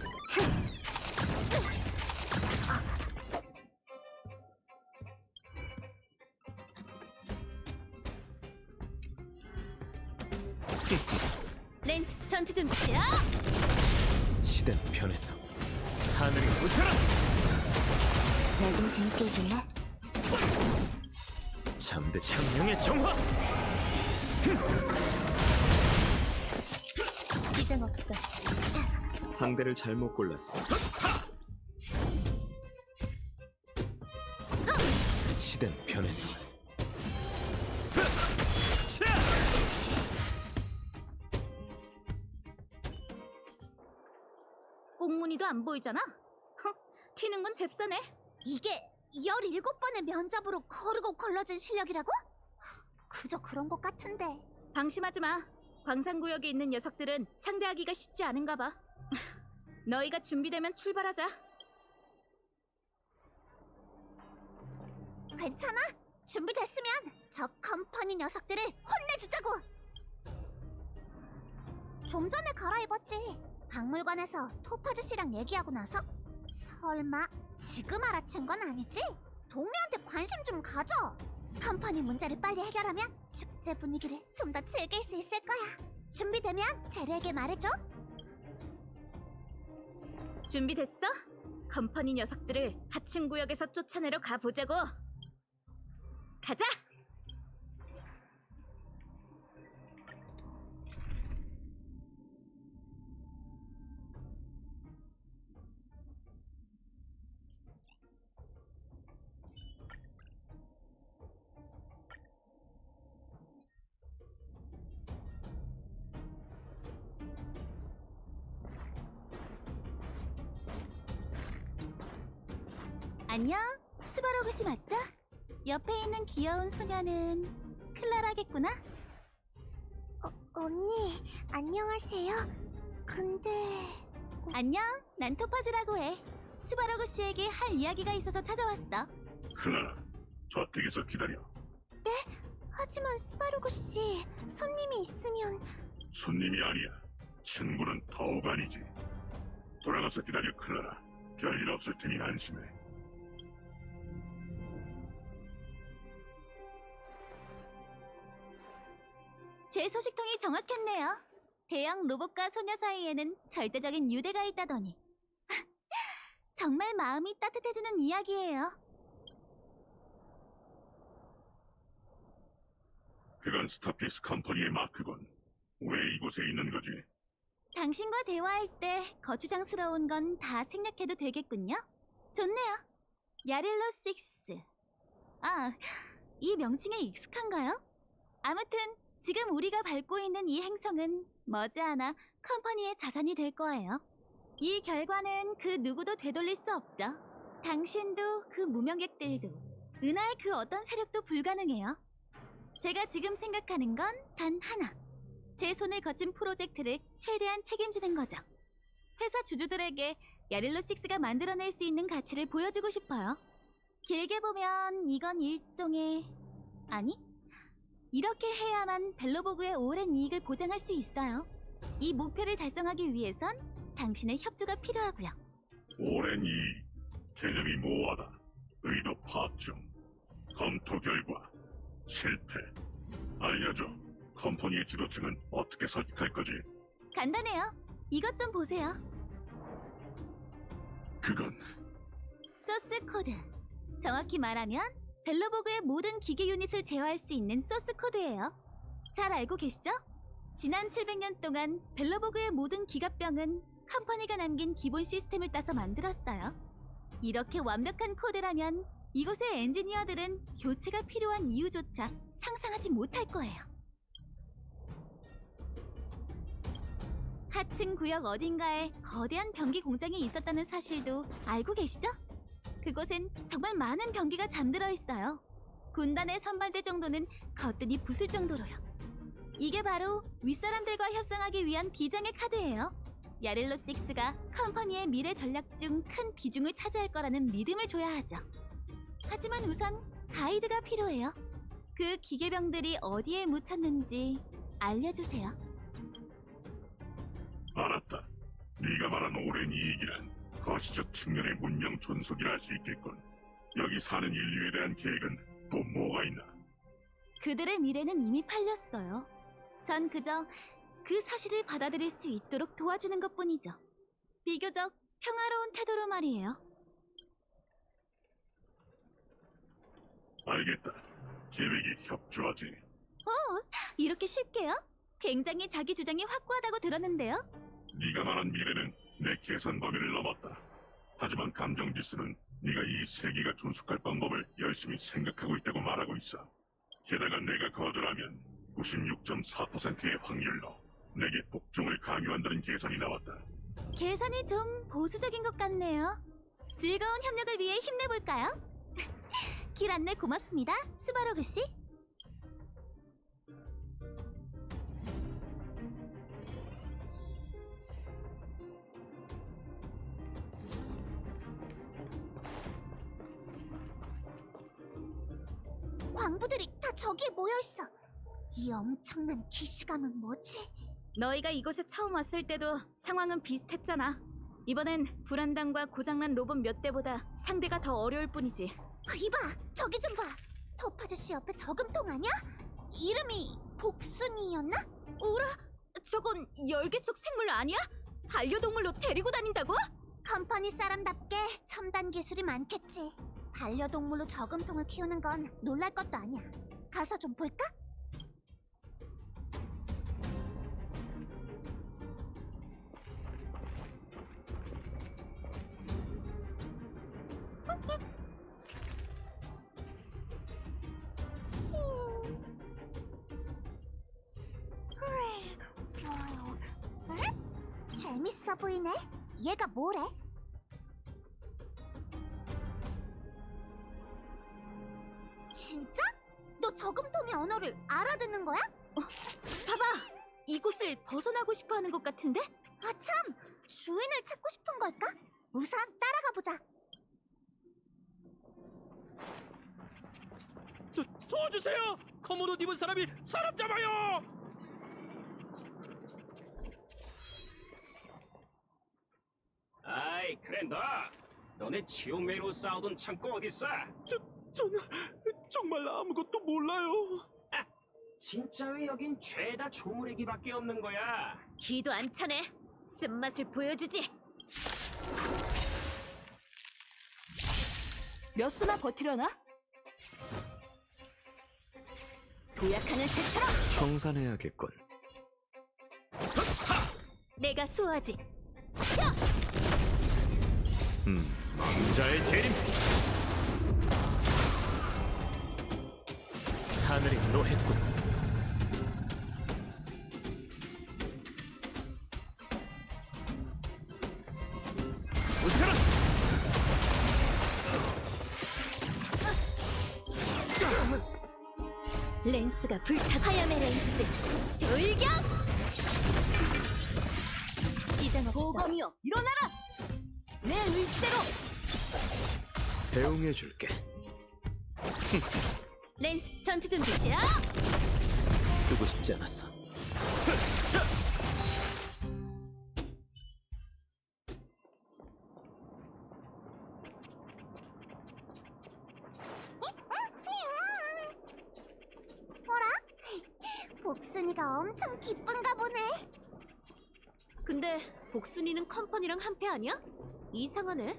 랜스, 전투 준비. 야! 시대는 변했어. 하늘이 웃어라. 날 좀 재밌게 해줄래? 참대 창룡의 정화. 이젠 없어. 상대를 잘못 골랐어. 시대는 변했어. 꽁무니도 안 보이잖아. 튀는 건 잽싸네. 이게 17번의 면접으로 거르고 걸러진 실력이라고? 그저 그런 것 같은데. 방심하지 마. 광산구역에 있는 녀석들은 상대하기가 쉽지 않은가 봐. 너희가 준비되면 출발하자. 괜찮아? 준비됐으면 저 컴퍼니 녀석들을 혼내주자고. 좀 전에 갈아입었지. 박물관에서 토파즈 씨랑 얘기하고 나서. 설마 지금 알아챈 건 아니지? 동료한테 관심 좀 가져. 컴퍼니 문제를 빨리 해결하면 축제 분위기를 좀 더 즐길 수 있을 거야. 준비되면 제리에게 말해줘. 준비됐어? 컴퍼니 녀석들을 하층 구역에서 쫓아내러 가보자고. 가자! 안녕, 스바로그 씨 맞죠? 옆에 있는 귀여운 소녀는 클라라겠구나? 언니, 안녕하세요. 근데... 안녕, 난 토파즈라고 해. 스바로그 씨에게 할 이야기가 있어서 찾아왔어. 클라라, 저택에서 기다려. 하지만 스바루그 씨, 손님이 있으면... 손님이 아니야. 친구는 더욱 아니지. 돌아가서 기다려, 클라라. 별일 없을 테니 안심해. 제 소식통이 정확했네요. 대형 로봇과 소녀 사이에는 절대적인 유대가 있다더니. 정말 마음이 따뜻해지는 이야기예요. 그건 스타피스 컴퍼니의 마크군. 왜 이곳에 있는 거지? 당신과 대화할 때 거추장스러운 건 다 생략해도 되겠군요. 좋네요. 야릴로 식스. 아, 이 명칭에 익숙한가요? 아무튼 지금 우리가 밟고 있는 이 행성은 머지않아 컴퍼니의 자산이 될 거예요. 이 결과는 그 누구도 되돌릴 수 없죠. 당신도 그 무명객들도 은하의 그 어떤 세력도 불가능해요. 제가 지금 생각하는 건 단 하나. 제 손을 거친 프로젝트를 최대한 책임지는 거죠. 회사 주주들에게 야릴로 식스가 만들어낼 수 있는 가치를 보여주고 싶어요. 길게 보면 이건 일종의... 아니, 이렇게 해야만 벨로보그의 오랜 이익을 보장할 수 있어요. 이 목표를 달성하기 위해선 당신의 협조가 필요하고요. 오랜 이익. 개념이 모호하다. 의도 파악 중. 검토 결과 실패. 알려줘. 컴퍼니의 지도층은 어떻게 설득할 거지? 간단해요. 이것 좀 보세요. 그건 소스 코드. 정확히 말하면 벨로보그의 모든 기계 유닛을 제어할 수 있는 소스 코드예요. 잘 알고 계시죠? 지난 700년 동안 벨로보그의 모든 기갑병은 컴퍼니가 남긴 기본 시스템을 따서 만들었어요. 이렇게 완벽한 코드라면 이곳의 엔지니어들은 교체가 필요한 이유조차 상상하지 못할 거예요. 하층 구역 어딘가에 거대한 변기 공장이 있었다는 사실도 알고 계시죠? 그곳엔 정말 많은 변기가 잠들어 있어요. 군단의 선발대 정도는 거뜬히 부술 정도로요. 이게 바로 윗사람들과 협상하기 위한 비장의 카드예요. 야렐로 6가 컴퍼니의 미래 전략 중 큰 비중을 차지할 거라는 믿음을 줘야 하죠. 하지만 우선 가이드가 필요해요. 그 기계병들이 어디에 묻혔는지 알려주세요. 알았다. 네가 말한 오랜 이익이란 거시적 측면의 문명 존속이라 할 수 있겠군. 여기 사는 인류에 대한 계획은 또 뭐가 있나? 그들의 미래는 이미 팔렸어요. 전 그저 그 사실을 받아들일 수 있도록 도와주는 것뿐이죠. 비교적 평화로운 태도로 말이에요. 알겠다. 계획이 협조하지. 이렇게 쉽게요? 굉장히 자기 주장이 확고하다고 들었는데요. 네가 말한 미래는 내 계산 범위를 넘었다. 하지만 감정 지수는 네가 이 세계가 존속할 방법을 열심히 생각하고 있다고 말하고 있어. 게다가 내가 거절하면 96.4%의 확률로 내게 복종을 강요한다는 계산이 나왔다. 계산이 좀 보수적인 것 같네요. 즐거운 협력을 위해 힘내볼까요? 길 안내 고맙습니다, 스바로그 씨. 광부들이 다 저기에 모여있어. 이 엄청난 기시감은 뭐지? 너희가 이곳에 처음 왔을 때도 상황은 비슷했잖아. 이번엔 불안당과 고장난 로봇 몇 대보다 상대가 더 어려울 뿐이지. 이봐, 저기 좀 봐. 토파즈씨 옆에 저금통 아니야? 이름이 복순이였나? 오라, 저건 열계 속 생물 아니야? 반려동물로 데리고 다닌다고? 컴퍼니 사람답게 첨단 기술이 많겠지. 반려동물로 저금통을 키우는 건 놀랄 것도 아니야. 가서 좀 볼까? 재밌어 보이네. 얘가 뭐래? 진짜? 너 저금통의 언어를 알아듣는 거야? 봐봐! 이곳을 벗어나고 싶어 하는 것 같은데? 아 참! 주인을 찾고 싶은 걸까? 우선 따라가 보자. 도와주세요! 검은 옷 입은 사람이 사람 잡아요! 아이 그래 너네 치오메로 싸우던 창고 어딨어? 정말 아무것도 몰라요. 진짜 왜 여긴 죄다 조물애기밖에 없는 거야? 기도 안 차네. 쓴맛을 보여주지. 몇 수나 버티려나? 도약하는 새처럼 청산해야겠군. 내가 수호하지. 왕자의 재림. 하늘이 노했군. 웃겨라! 랜스가 불타. 하야메 랜스 돌격! 찢어먹어. 보검이여 일어나라! 내 의지대로! 배웅해줄게. 랜스 전투 준비 시작! 쓰고 싶지 않았어. 복순이가 엄청 기쁜가 보네. 근데 복순이는 컴퍼니랑 한패 아니야? 이상하네.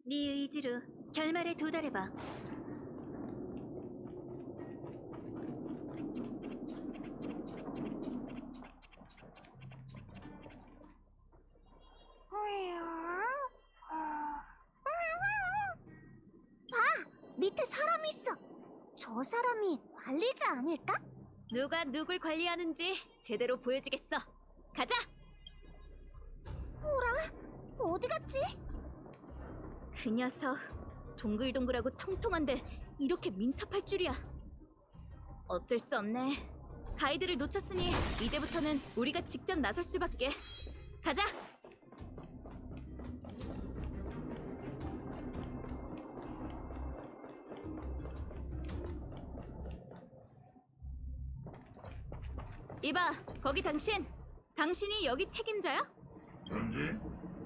네 의지로 결말에 도달해봐. 밑에 사람이 있어. 저 사람이 관리자 아닐까? 누가 누굴 관리하는지 제대로 보여주겠어. 가자! 어디 갔지? 그 녀석 동글동글하고 통통한데 이렇게 민첩할 줄이야. 어쩔 수 없네. 가이드를 놓쳤으니 이제부터는 우리가 직접 나설 수밖에. 가자! 이봐, 거기 당신! 당신이 여기 책임자야? 현재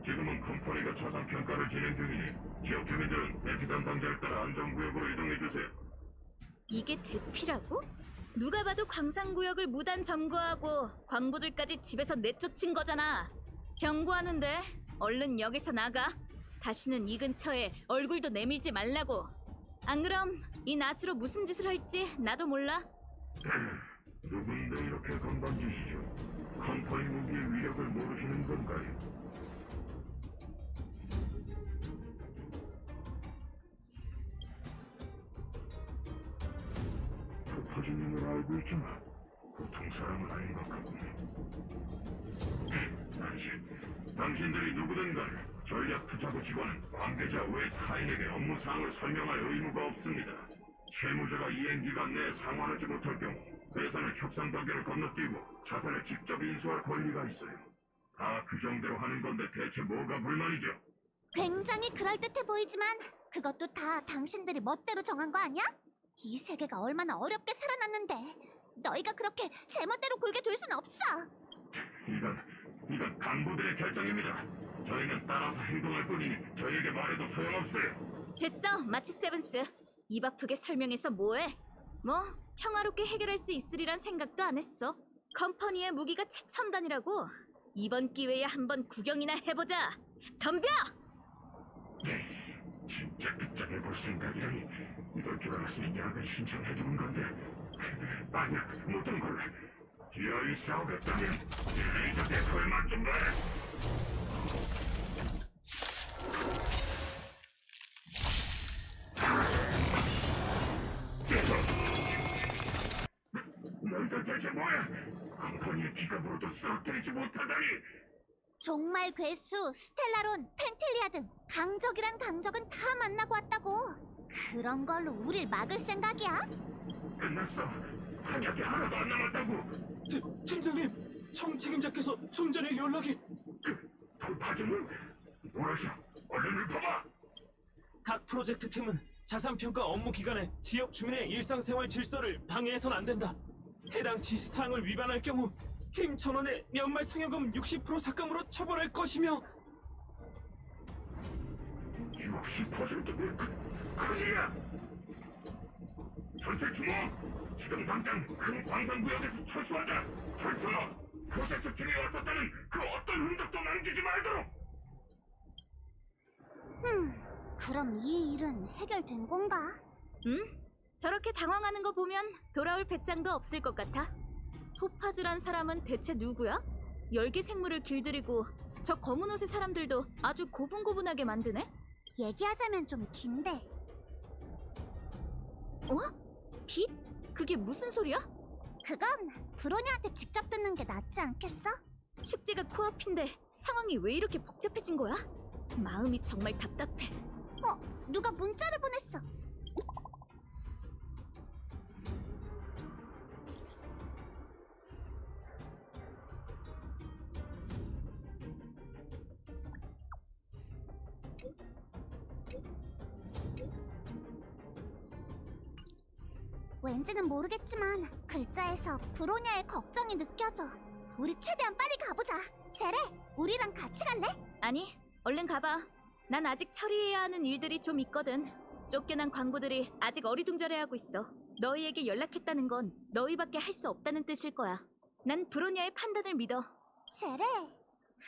지금은 컴퍼니가 자산 평가를 진행 중이니 지역 주민들은 대피 담당자를 따라 안전구역으로 이동해 주세요. 이게 대피라고? 누가 봐도 광산구역을 무단 점거하고 광부들까지 집에서 내쫓은 거잖아. 경고하는데 얼른 여기서 나가. 다시는 이 근처에 얼굴도 내밀지 말라고. 안 그럼 이 낫으로 무슨 짓을 할지 나도 몰라. 누군데 이렇게 건방지시죠? 컴퍼니 무기의 위력을 모르시는 건가요? 흩어지는 걸 알고 있지만 보통 사람은 아닌 것 같군요. 당신들이 누구든 간에 전략 투자부 직원은 관계자 외 타인에게 업무 사항을 설명할 의무가 없습니다. 채무자가 이행 기간 내에 상환하지 못할 경우 회사는 협상 단계를 건너뛰고 자산을 직접 인수할 권리가 있어요. 다 그 정도로 하는 건데 대체 뭐가 불만이죠? 굉장히 그럴듯해 보이지만 그것도 다 당신들이 멋대로 정한 거 아니야? 이 세계가 얼마나 어렵게 살아났는데 너희가 그렇게 제멋대로 굴게 둘 순 없어. 이건 간부들의 결정입니다. 저희는 따라서 행동할 뿐이니 저희에게 말해도 소용없어요. 됐어, 마치 세븐스. 입 아프게 설명해서 뭐해? 뭐 평화롭게 해결할 수 있으리란 생각도 안 했어. 컴퍼니의 무기가 최첨단이라고. 이번 기회에 한번 구경이나 해보자. 덤벼! 진짜 끝장해볼 생각이라니. 이럴 줄 알았으면 약을 신청해두는 건데 만약 모든 걸 기어이 싸우겠다면 이 레이저 대포에만 좀 봐. 너희들 대체 뭐야? 컴퍼니의 기갑으로도 쓰러뜨리지 못하다니. 종말 괴수, 스텔라론, 펜틸리아 등 강적이란 강적은 다 만나고 왔다고. 그런 걸로 우릴 막을 생각이야? 끝났어. 한약이 하나도 안 남았다고. 팀장님, 청 책임자께서 좀 전에 연락이. 돌파증은 뭐라셔? 얼른 읊어봐. 각 프로젝트 팀은 자산평가 업무 기간에 지역 주민의 일상생활 질서를 방해해선 안 된다. 해당 지시사항을 위반할 경우 팀 전원의 연말 상여금 60% 삭감으로 처벌할 것이며 60%는 큰일이야. 전체 주목. 지금 당장 큰 광산구역에서 철수하자. 철수. 프로젝트 팀이 왔었다는 그 어떤 흔적도 남기지 말도록. 그럼 이 일은 해결된 건가? 응? 저렇게 당황하는 거 보면 돌아올 배짱도 없을 것 같아. 토파즈란 사람은 대체 누구야? 10개 생물을 길들이고 저 검은 옷의 사람들도 아주 고분고분하게 만드네? 얘기하자면 좀 긴데 어? 빛? 그게 무슨 소리야? 그건 브로니한테 직접 듣는 게 낫지 않겠어? 축제가 코앞인데 상황이 왜 이렇게 복잡해진 거야? 마음이 정말 답답해. 누가 문자를 보냈어. 왠지는 모르겠지만 글자에서 브로냐의 걱정이 느껴져. 우리 최대한 빨리 가보자. 제레, 우리랑 같이 갈래? 아니, 얼른 가봐. 난 아직 처리해야 하는 일들이 좀 있거든. 쫓겨난 광부들이 아직 어리둥절해하고 있어. 너희에게 연락했다는 건 너희밖에 할 수 없다는 뜻일 거야. 난 브로냐의 판단을 믿어. 제레,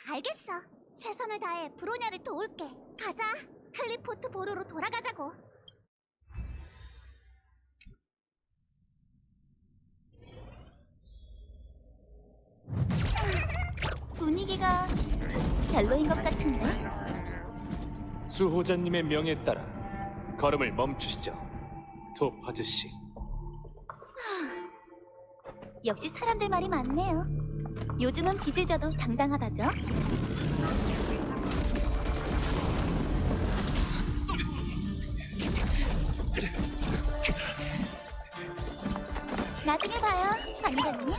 알겠어. 최선을 다해 브로냐를 도울게. 가자. 클리포트 보루로 돌아가자고. 분위기가 별로인 것 같은데? 수호자님의 명에 따라 걸음을 멈추시죠. 토파즈 씨. 역시 사람들 말이 많네요. 요즘은 빚을 져도 당당하다죠? 나중에 봐요, 반가님.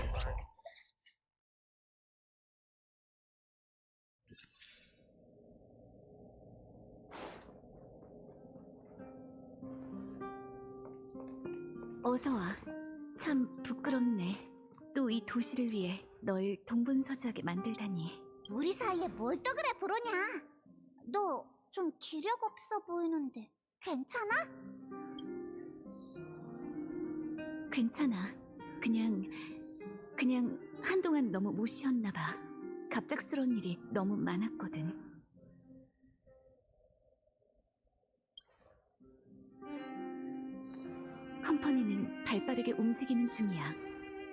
어서 와. 참 부끄럽네. 또 이 도시를 위해 널 동분서주하게 만들다니. 우리 사이에 뭘 또 그래, 브로냐. 너 좀 기력 없어 보이는데 괜찮아? 괜찮아. 그냥 한동안 너무 못 쉬었나 봐. 갑작스러운 일이 너무 많았거든. 컴퍼니는 발빠르게 움직이는 중이야.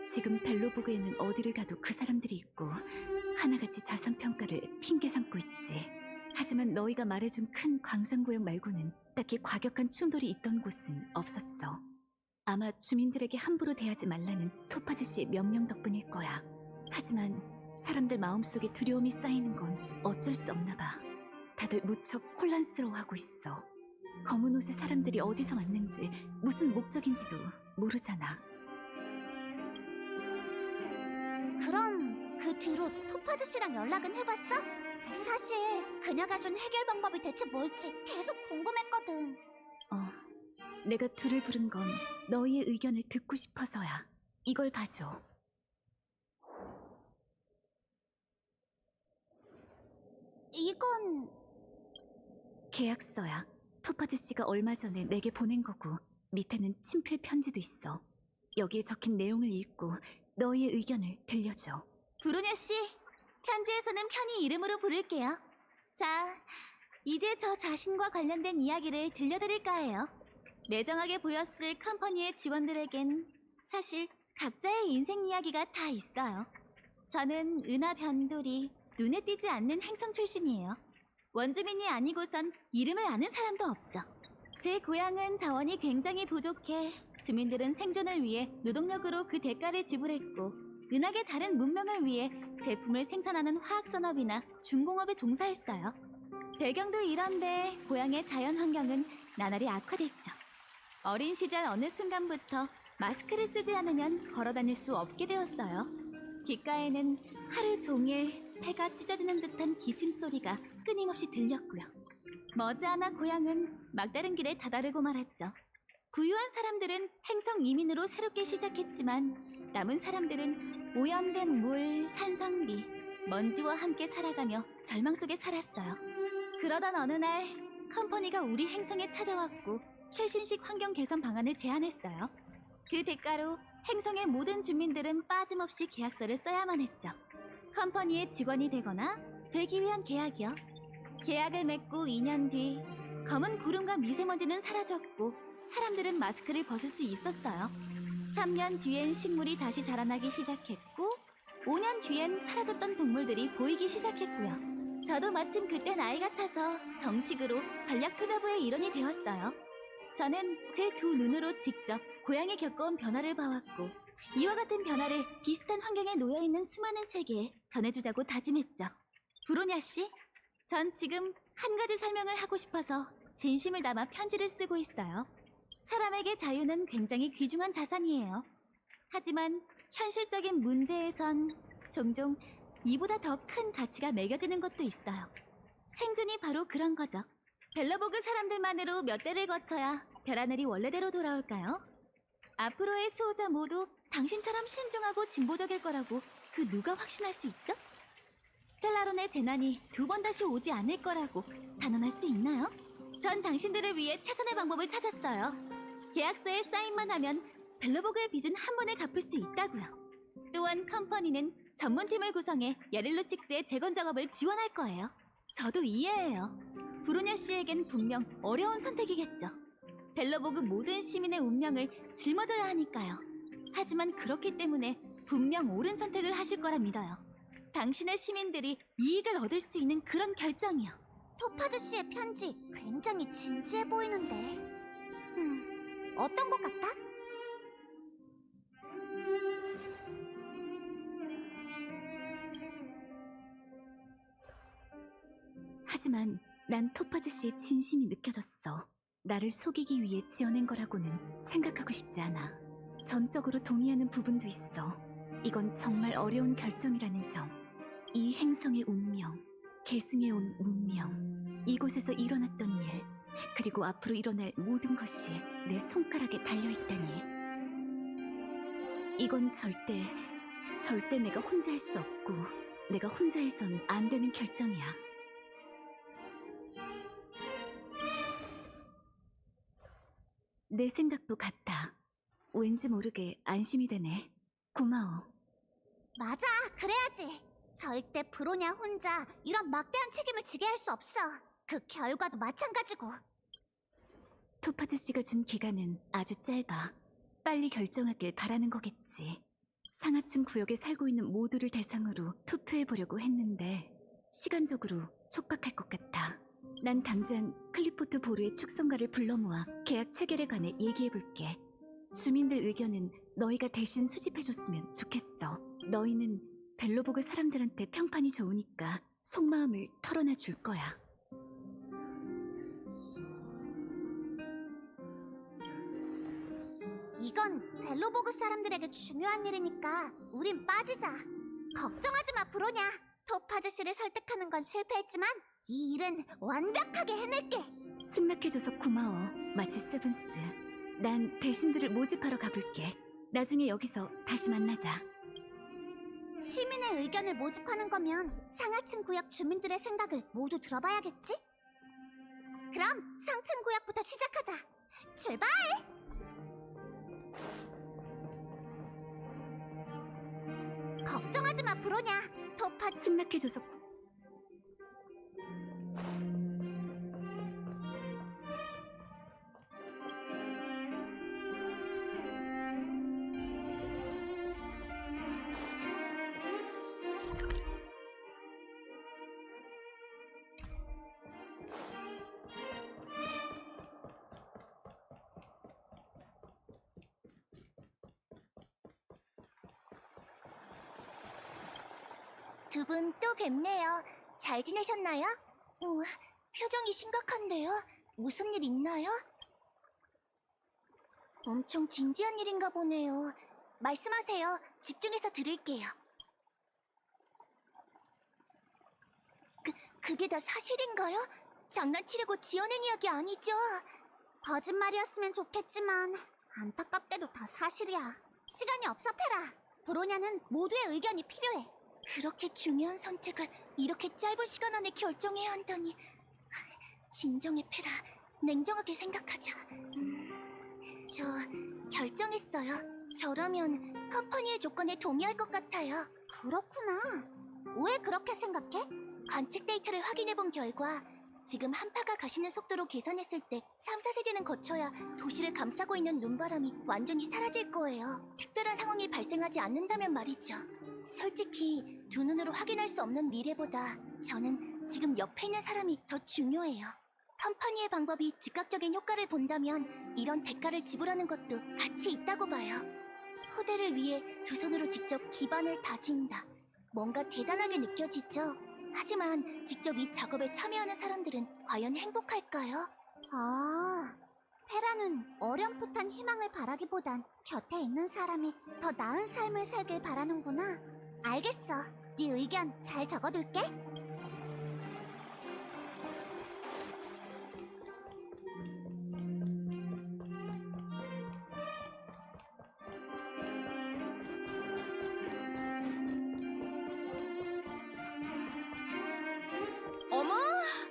지금 벨로보그에는 어디를 가도 그 사람들이 있고 하나같이 자산평가를 핑계 삼고 있지. 하지만 너희가 말해준 큰 광산구역 말고는 딱히 과격한 충돌이 있던 곳은 없었어. 아마 주민들에게 함부로 대하지 말라는 토파즈 씨의 명령 덕분일 거야. 하지만 사람들 마음속에 두려움이 쌓이는 건 어쩔 수 없나 봐. 다들 무척 혼란스러워하고 있어. 검은 옷의 사람들이 어디서 왔는지 무슨 목적인지도 모르잖아. 그럼 그 뒤로 토파즈 씨랑 연락은 해봤어? 사실 그녀가 준 해결 방법이 대체 뭘지 계속 궁금했거든. 내가 둘을 부른 건 너희의 의견을 듣고 싶어서야. 이걸 봐줘. 이건 계약서야. 토파즈 씨가 얼마 전에 내게 보낸 거고 밑에는 친필 편지도 있어. 여기에 적힌 내용을 읽고 너희의 의견을 들려줘. 브로냐 씨, 편지에서는 편히 이름으로 부를게요. 자, 이제 저 자신과 관련된 이야기를 들려드릴까 해요. 매정하게 보였을 컴퍼니의 직원들에겐 사실 각자의 인생 이야기가 다 있어요. 저는 은하 변돌이 눈에 띄지 않는 행성 출신이에요. 원주민이 아니고선 이름을 아는 사람도 없죠. 제 고향은 자원이 굉장히 부족해 주민들은 생존을 위해 노동력으로 그 대가를 지불했고 은하계 다른 문명을 위해 제품을 생산하는 화학산업이나 중공업에 종사했어요. 배경도 이런데 고향의 자연 환경은 나날이 악화됐죠. 어린 시절 어느 순간부터 마스크를 쓰지 않으면 걸어다닐 수 없게 되었어요. 귓가에는 하루 종일 폐가 찢어지는 듯한 기침 소리가 끊임없이 들렸고요. 머지않아 고향은 막다른 길에 다다르고 말았죠. 부유한 사람들은 행성 이민으로 새롭게 시작했지만 남은 사람들은 오염된 물, 산성비, 먼지와 함께 살아가며 절망 속에 살았어요. 그러던 어느 날 컴퍼니가 우리 행성에 찾아왔고 최신식 환경 개선 방안을 제안했어요. 그 대가로 행성의 모든 주민들은 빠짐없이 계약서를 써야만 했죠. 컴퍼니의 직원이 되거나 되기 위한 계약이요. 계약을 맺고 2년 뒤 검은 구름과 미세먼지는 사라졌고 사람들은 마스크를 벗을 수 있었어요. 3년 뒤엔 식물이 다시 자라나기 시작했고 5년 뒤엔 사라졌던 동물들이 보이기 시작했고요. 저도 마침 그때 나이가 차서 정식으로 전략투자부의 일원이 되었어요. 저는 제 두 눈으로 직접 고향에 겪어온 변화를 봐왔고 이와 같은 변화를 비슷한 환경에 놓여있는 수많은 세계에 전해주자고 다짐했죠. 브로냐 씨, 전 지금 한 가지 설명을 하고 싶어서 진심을 담아 편지를 쓰고 있어요. 사람에게 자유는 굉장히 귀중한 자산이에요. 하지만 현실적인 문제에선 종종 이보다 더 큰 가치가 매겨지는 것도 있어요. 생존이 바로 그런 거죠. 벨로보그 사람들만으로 몇 대를 거쳐야 별하늘이 원래대로 돌아올까요? 앞으로의 수호자 모두 당신처럼 신중하고 진보적일 거라고 그 누가 확신할 수 있죠? 스텔라론의 재난이 두 번 다시 오지 않을 거라고 단언할 수 있나요? 전 당신들을 위해 최선의 방법을 찾았어요. 계약서에 사인만 하면 벨로보그의 빚은 한 번에 갚을 수 있다고요. 또한 컴퍼니는 전문팀을 구성해 야릴로6의 재건 작업을 지원할 거예요. 저도 이해해요. 브루냐 씨에겐 분명 어려운 선택이겠죠. 벨로보그 모든 시민의 운명을 짊어져야 하니까요. 하지만 그렇기 때문에 분명 옳은 선택을 하실 거라 믿어요. 당신의 시민들이 이익을 얻을 수 있는 그런 결정이요. 토파즈 씨의 편지 굉장히 진지해 보이는데. 어떤 것 같아? 하지만 난 토파즈 씨의 진심이 느껴졌어. 나를 속이기 위해 지어낸 거라고는 생각하고 싶지 않아. 전적으로 동의하는 부분도 있어. 이건 정말 어려운 결정이라는 점. 이 행성의 운명, 계승해 온 문명, 이곳에서 일어났던 일, 그리고 앞으로 일어날 모든 것이 내 손가락에 달려있다니. 이건 절대 내가 혼자 할 수 없고 내가 혼자 해선 안 되는 결정이야. 내 생각도 같아. 왠지 모르게 안심이 되네. 고마워. 맞아, 그래야지. 절대 브로냐 혼자 이런 막대한 책임을 지게 할 수 없어. 그 결과도 마찬가지고. 토파즈 씨가 준 기간은 아주 짧아. 빨리 결정하길 바라는 거겠지. 상하층 구역에 살고 있는 모두를 대상으로 투표해보려고 했는데 시간적으로 촉박할 것 같아. 난 당장 클리포트 보르의 축성가를 불러 모아 계약 체결에 관해 얘기해볼게. 주민들 의견은 너희가 대신 수집해줬으면 좋겠어. 너희는 벨로보그 사람들한테 평판이 좋으니까 속마음을 털어놔 줄 거야. 이건 벨로보그 사람들에게 중요한 일이니까 우린 빠지자. 걱정하지 마, 브로냐. 토파즈 씨를 설득하는 건 실패했지만 이 일은 완벽하게 해낼게. 승낙해줘서 고마워, 마치 세븐스. 난 대신들을 모집하러 가볼게. 나중에 여기서 다시 만나자. 시민의 의견을 모집하는 거면 상하층 구역 주민들의 생각을 모두 들어봐야겠지? 그럼 상층 구역부터 시작하자. 출발! 걱정하지 마, 브로냐. 토파즈 승낙해줘서 두 분 또 뵙네요. 잘 지내셨나요? 표정이 심각한데요. 무슨 일 있나요? 엄청 진지한 일인가 보네요. 말씀하세요. 집중해서 들을게요. 그게 다 사실인가요? 장난치려고 지어낸 이야기 아니죠? 거짓말이었으면 좋겠지만 안타깝게도 다 사실이야. 시간이 없어, 페라. 브로냐는 모두의 의견이 필요해. 그렇게 중요한 선택을 이렇게 짧은 시간 안에 결정해야 한다니. 진정해, 페라. 냉정하게 생각하자. 저 결정했어요. 저라면 컴퍼니의 조건에 동의할 것 같아요. 그렇구나. 왜 그렇게 생각해? 관측 데이터를 확인해본 결과 지금 한파가 가시는 속도로 계산했을 때 3, 4세기는 거쳐야 도시를 감싸고 있는 눈바람이 완전히 사라질 거예요. 특별한 상황이 발생하지 않는다면 말이죠. 솔직히 두 눈으로 확인할 수 없는 미래보다 저는 지금 옆에 있는 사람이 더 중요해요. 컴퍼니의 방법이 즉각적인 효과를 본다면 이런 대가를 지불하는 것도 가치 있다고 봐요. 후대를 위해 두 손으로 직접 기반을 다진다. 뭔가 대단하게 느껴지죠? 하지만 직접 이 작업에 참여하는 사람들은 과연 행복할까요? 아, 페라는 어렴풋한 희망을 바라기보단 곁에 있는 사람이 더 나은 삶을 살길 바라는구나. 알겠어. 네 의견 잘 적어둘게.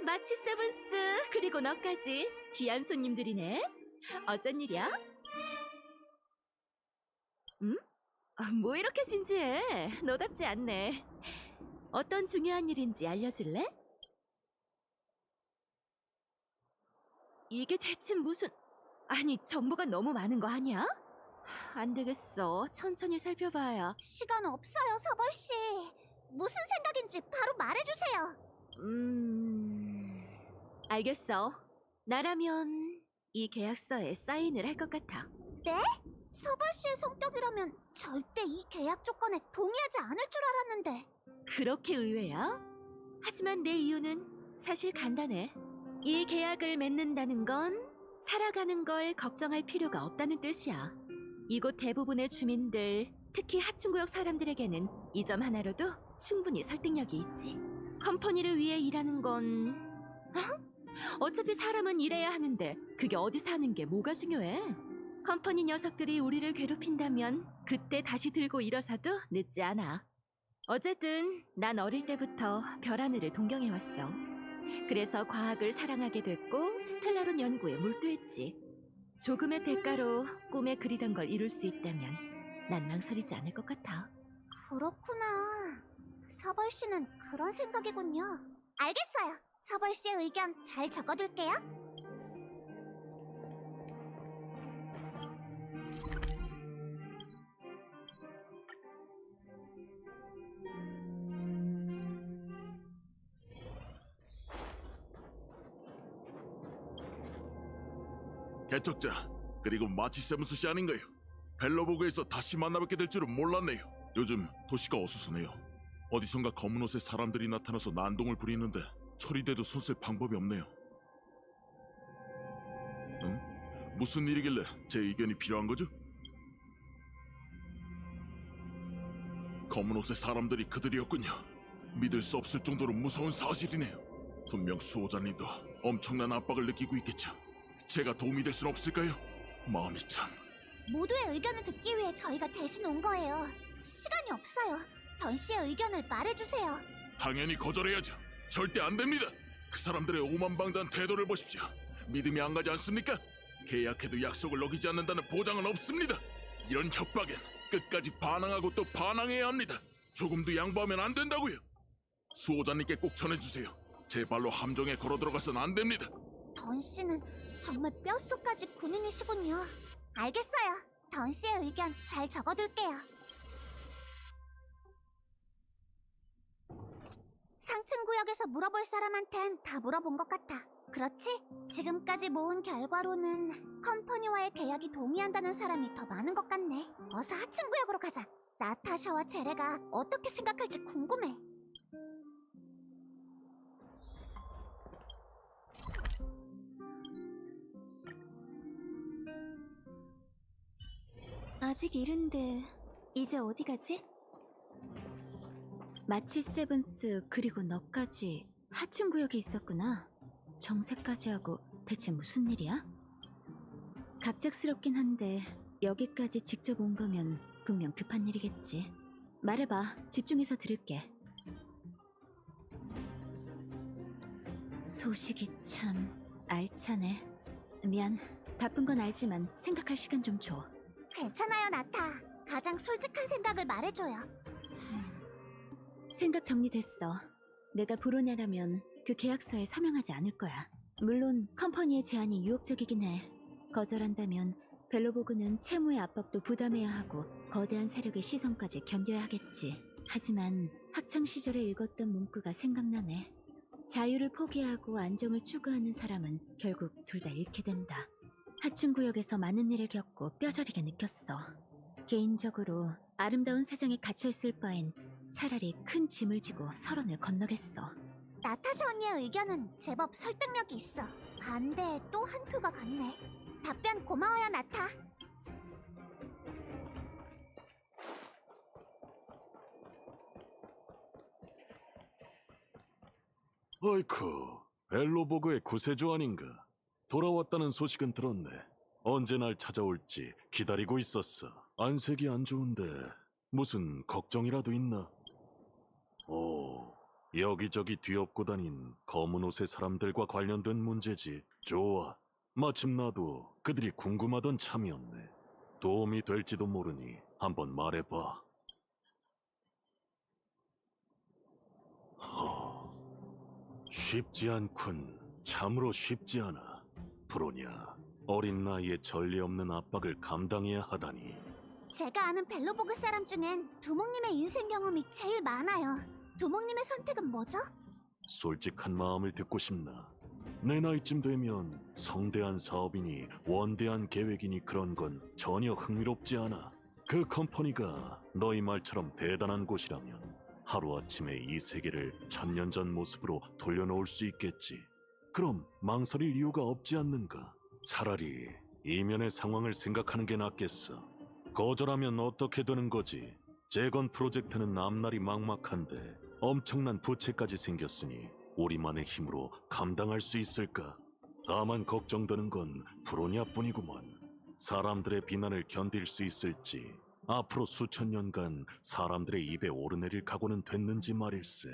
마치 세븐스 그리고 너까지 귀한 손님들이네. 어쩐 일이야? 응? 뭐 이렇게 진지해? 너답지 않네. 어떤 중요한 일인지 알려줄래? 이게 대체 무슨... 아니, 정보가 너무 많은 거 아니야? 안 되겠어. 천천히 살펴봐야. 시간 없어요, 서벌씨. 무슨 생각인지 바로 말해주세요. 알겠어. 나라면 이 계약서에 사인을 할 것 같아. 네? 서벌씨의 성격이라면 절대 이 계약 조건에 동의하지 않을 줄 알았는데. 그렇게 의외야? 하지만 내 이유는 사실 간단해. 이 계약을 맺는다는 건 살아가는 걸 걱정할 필요가 없다는 뜻이야. 이곳 대부분의 주민들, 특히 하층구역 사람들에게는 이 점 하나로도 충분히 설득력이 있지. 컴퍼니를 위해 일하는 건... 어차피 사람은 일해야 하는데 그게 어디서 하는 게 뭐가 중요해? 컴퍼니 녀석들이 우리를 괴롭힌다면 그때 다시 들고 일어서도 늦지 않아. 어쨌든 난 어릴 때부터 별 하늘을 동경해왔어. 그래서 과학을 사랑하게 됐고 스텔라론 연구에 몰두했지. 조금의 대가로 꿈에 그리던 걸 이룰 수 있다면 난 망설이지 않을 것 같아. 그렇구나. 서벌씨는 그런 생각이군요. 알겠어요. 서벌씨의 의견 잘 적어둘게요. 개척자, 그리고 마치 세븐스 씨 아닌가요? 벨로보그에서 다시 만나뵙게 될 줄은 몰랐네요. 요즘 도시가 어수선해요. 어디선가 검은 옷의 사람들이 나타나서 난동을 부리는데 처리돼도 손쓸 방법이 없네요. 응? 무슨 일이길래 제 의견이 필요한 거죠? 검은 옷의 사람들이 그들이었군요. 믿을 수 없을 정도로 무서운 사실이네요. 분명 수호자님도 엄청난 압박을 느끼고 있겠죠. 제가 도움이 될 순 없을까요? 마음이 참... 모두의 의견을 듣기 위해 저희가 대신 온 거예요. 시간이 없어요. 던씨의 의견을 말해주세요. 당연히 거절해야죠. 절대 안 됩니다. 그 사람들의 오만방자한 태도를 보십시오. 믿음이 안 가지 않습니까? 계약해도 약속을 어기지 않는다는 보장은 없습니다. 이런 협박엔 끝까지 반항하고 또 반항해야 합니다. 조금도 양보하면 안 된다고요. 수호자님께 꼭 전해주세요. 제 발로 함정에 걸어 들어가선 안 됩니다. 던씨는 정말 뼛속까지 군인이시군요. 알겠어요. 던씨의 의견 잘 적어둘게요. 상층 구역에서 물어볼 사람한텐 다 물어본 것 같아. 그렇지? 지금까지 모은 결과로는 컴퍼니와의 계약이 동의한다는 사람이 더 많은 것 같네. 어서 하층 구역으로 가자. 나타샤와 제레가 어떻게 생각할지 궁금해. 아직 이른데 이제 어디 가지? 마치 세븐스 그리고 너까지 하층 구역에 있었구나. 정색까지 하고 대체 무슨 일이야? 갑작스럽긴 한데 여기까지 직접 온 거면 분명 급한 일이겠지. 말해봐. 집중해서 들을게. 소식이 참 알차네. 미안. 바쁜 건 알지만 생각할 시간 좀 줘. 괜찮아요, 나타. 가장 솔직한 생각을 말해줘요. 생각 정리됐어. 내가 브로냐라면 그 계약서에 서명하지 않을 거야. 물론 컴퍼니의 제안이 유혹적이긴 해. 거절한다면 벨로보그는 채무의 압박도 부담해야 하고 거대한 세력의 시선까지 견뎌야 하겠지. 하지만 학창시절에 읽었던 문구가 생각나네. 자유를 포기하고 안정을 추구하는 사람은 결국 둘 다 잃게 된다. 하층구역에서 많은 일을 겪고 뼈저리게 느꼈어. 개인적으로 아름다운 세상에 갇혀있을 바엔 차라리 큰 짐을 지고 설원을 건너겠어. 나타샤 언니의 의견은 제법 설득력이 있어. 반대에 또 한 표가 같네. 답변 고마워요, 나타. 어이쿠, 벨로보그의 구세주 아닌가? 돌아왔다는 소식은 들었네. 언제 날 찾아올지 기다리고 있었어. 안색이 안 좋은데 무슨 걱정이라도 있나? 오, 여기저기 뒤엎고 다닌 검은 옷의 사람들과 관련된 문제지. 좋아. 마침 나도 그들이 궁금하던 참이었네. 도움이 될지도 모르니 한번 말해봐. 쉽지 않군. 참으로 쉽지 않아. 브로냐, 어린 나이에 전례 없는 압박을 감당해야 하다니. 제가 아는 벨로보그 사람 중엔 두목님의 인생 경험이 제일 많아요. 두목님의 선택은 뭐죠? 솔직한 마음을 듣고 싶나? 내 나이쯤 되면 성대한 사업이니 원대한 계획이니 그런 건 전혀 흥미롭지 않아. 그 컴퍼니가 너희 말처럼 대단한 곳이라면 하루아침에 이 세계를 1000년 전 모습으로 돌려놓을 수 있겠지. 그럼 망설일 이유가 없지 않는가? 차라리 이면의 상황을 생각하는 게 낫겠어. 거절하면 어떻게 되는 거지? 재건 프로젝트는 앞날이 막막한데 엄청난 부채까지 생겼으니 우리만의 힘으로 감당할 수 있을까? 다만 걱정되는 건 브로냐뿐이구먼. 사람들의 비난을 견딜 수 있을지, 앞으로 수천 년간 사람들의 입에 오르내릴 각오는 됐는지 말일세.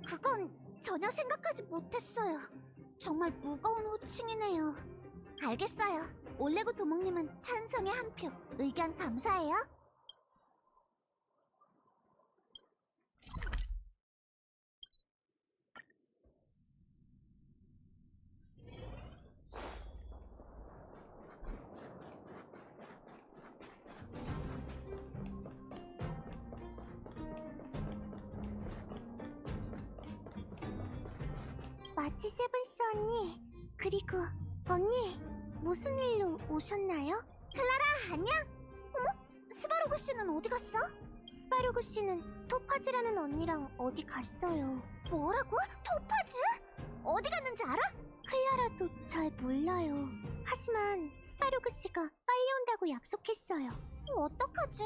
그건 전혀 생각하지 못했어요. 정말 무거운 호칭이네요. 알겠어요. 올레고 두목님은 찬성의 한 표. 의견 감사해요. 마치 세븐스 언니, 그리고 언니, 무슨 일로 오셨나요? 클라라, 안녕? 어머, 스바로그 씨는 어디 갔어? 스바로그 씨는 토파즈라는 언니랑 어디 갔어요. 뭐라고? 토파즈? 어디 갔는지 알아? 클라라도 잘 몰라요. 하지만 스바로그 씨가 빨리 온다고 약속했어요. 어떡하지?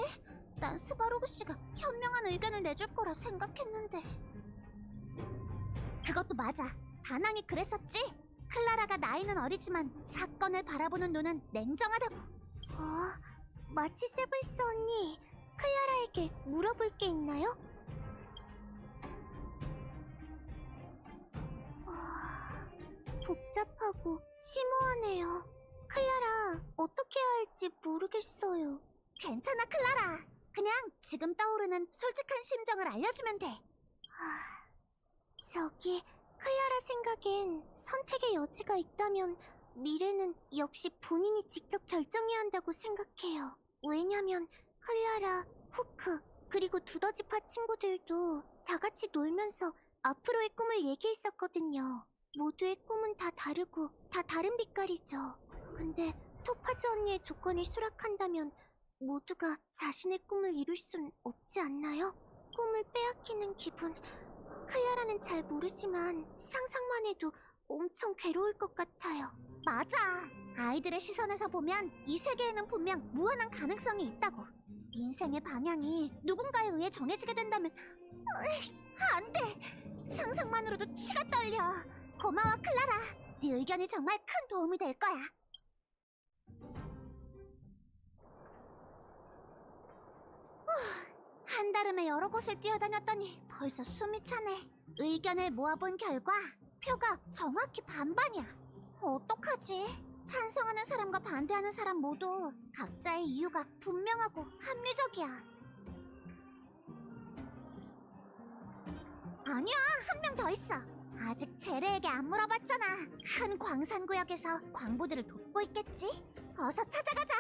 난 스바로그 씨가 현명한 의견을 내줄 거라 생각했는데. 그것도 맞아. 다낭이 그랬었지? 클라라가 나이는 어리지만 사건을 바라보는 눈은 냉정하다고. 마치 세븐스 언니, 클라라에게 물어볼 게 있나요? 복잡하고 심오하네요. 클라라, 어떻게 해야 할지 모르겠어요. 괜찮아, 클라라. 그냥 지금 떠오르는 솔직한 심정을 알려주면 돼. 저기... 클라라 생각엔 선택의 여지가 있다면 미래는 역시 본인이 직접 결정해야 한다고 생각해요. 왜냐면 클라라, 후크, 그리고 두더지파 친구들도 다 같이 놀면서 앞으로의 꿈을 얘기했었거든요. 모두의 꿈은 다 다르고 다 다른 빛깔이죠. 근데 토파즈 언니의 조건을 수락한다면 모두가 자신의 꿈을 이룰 순 없지 않나요? 꿈을 빼앗기는 기분... 클라라는 잘 모르지만 상상만 해도 엄청 괴로울 것 같아요. 맞아. 아이들의 시선에서 보면 이 세계에는 분명 무한한 가능성이 있다고. 인생의 방향이 누군가에 의해 정해지게 된다면 안 돼. 상상만으로도 치가 떨려. 고마워, 클라라. 네 의견이 정말 큰 도움이 될 거야. 한달음에 여러 곳을 뛰어다녔더니 벌써 숨이 차네. 의견을 모아본 결과 표가 정확히 반반이야. 어떡하지? 찬성하는 사람과 반대하는 사람 모두 각자의 이유가 분명하고 합리적이야. 아니야, 한 명 더 있어. 아직 제레에게 안 물어봤잖아. 큰 광산구역에서 광부들을 돕고 있겠지? 어서 찾아가자.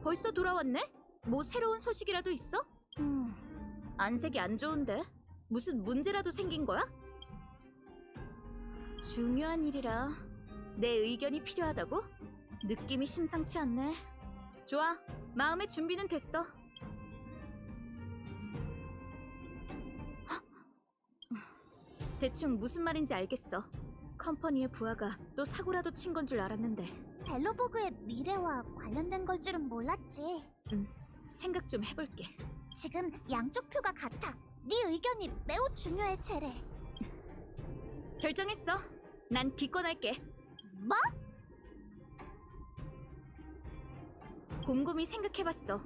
벌써 돌아왔네? 뭐 새로운 소식이라도 있어? 안색이 안 좋은데? 무슨 문제라도 생긴 거야? 중요한 일이라 내 의견이 필요하다고? 느낌이 심상치 않네. 좋아, 마음의 준비는 됐어. 대충 무슨 말인지 알겠어. 컴퍼니의 부하가 또 사고라도 친 건 줄 알았는데 벨로보그의 미래와 관련된 걸 줄은 몰랐지. 생각 좀 해볼게. 지금 양쪽 표가 같아. 네 의견이 매우 중요해, 제레. 결정했어. 난 기권할게. 뭐? 곰곰이 생각해봤어.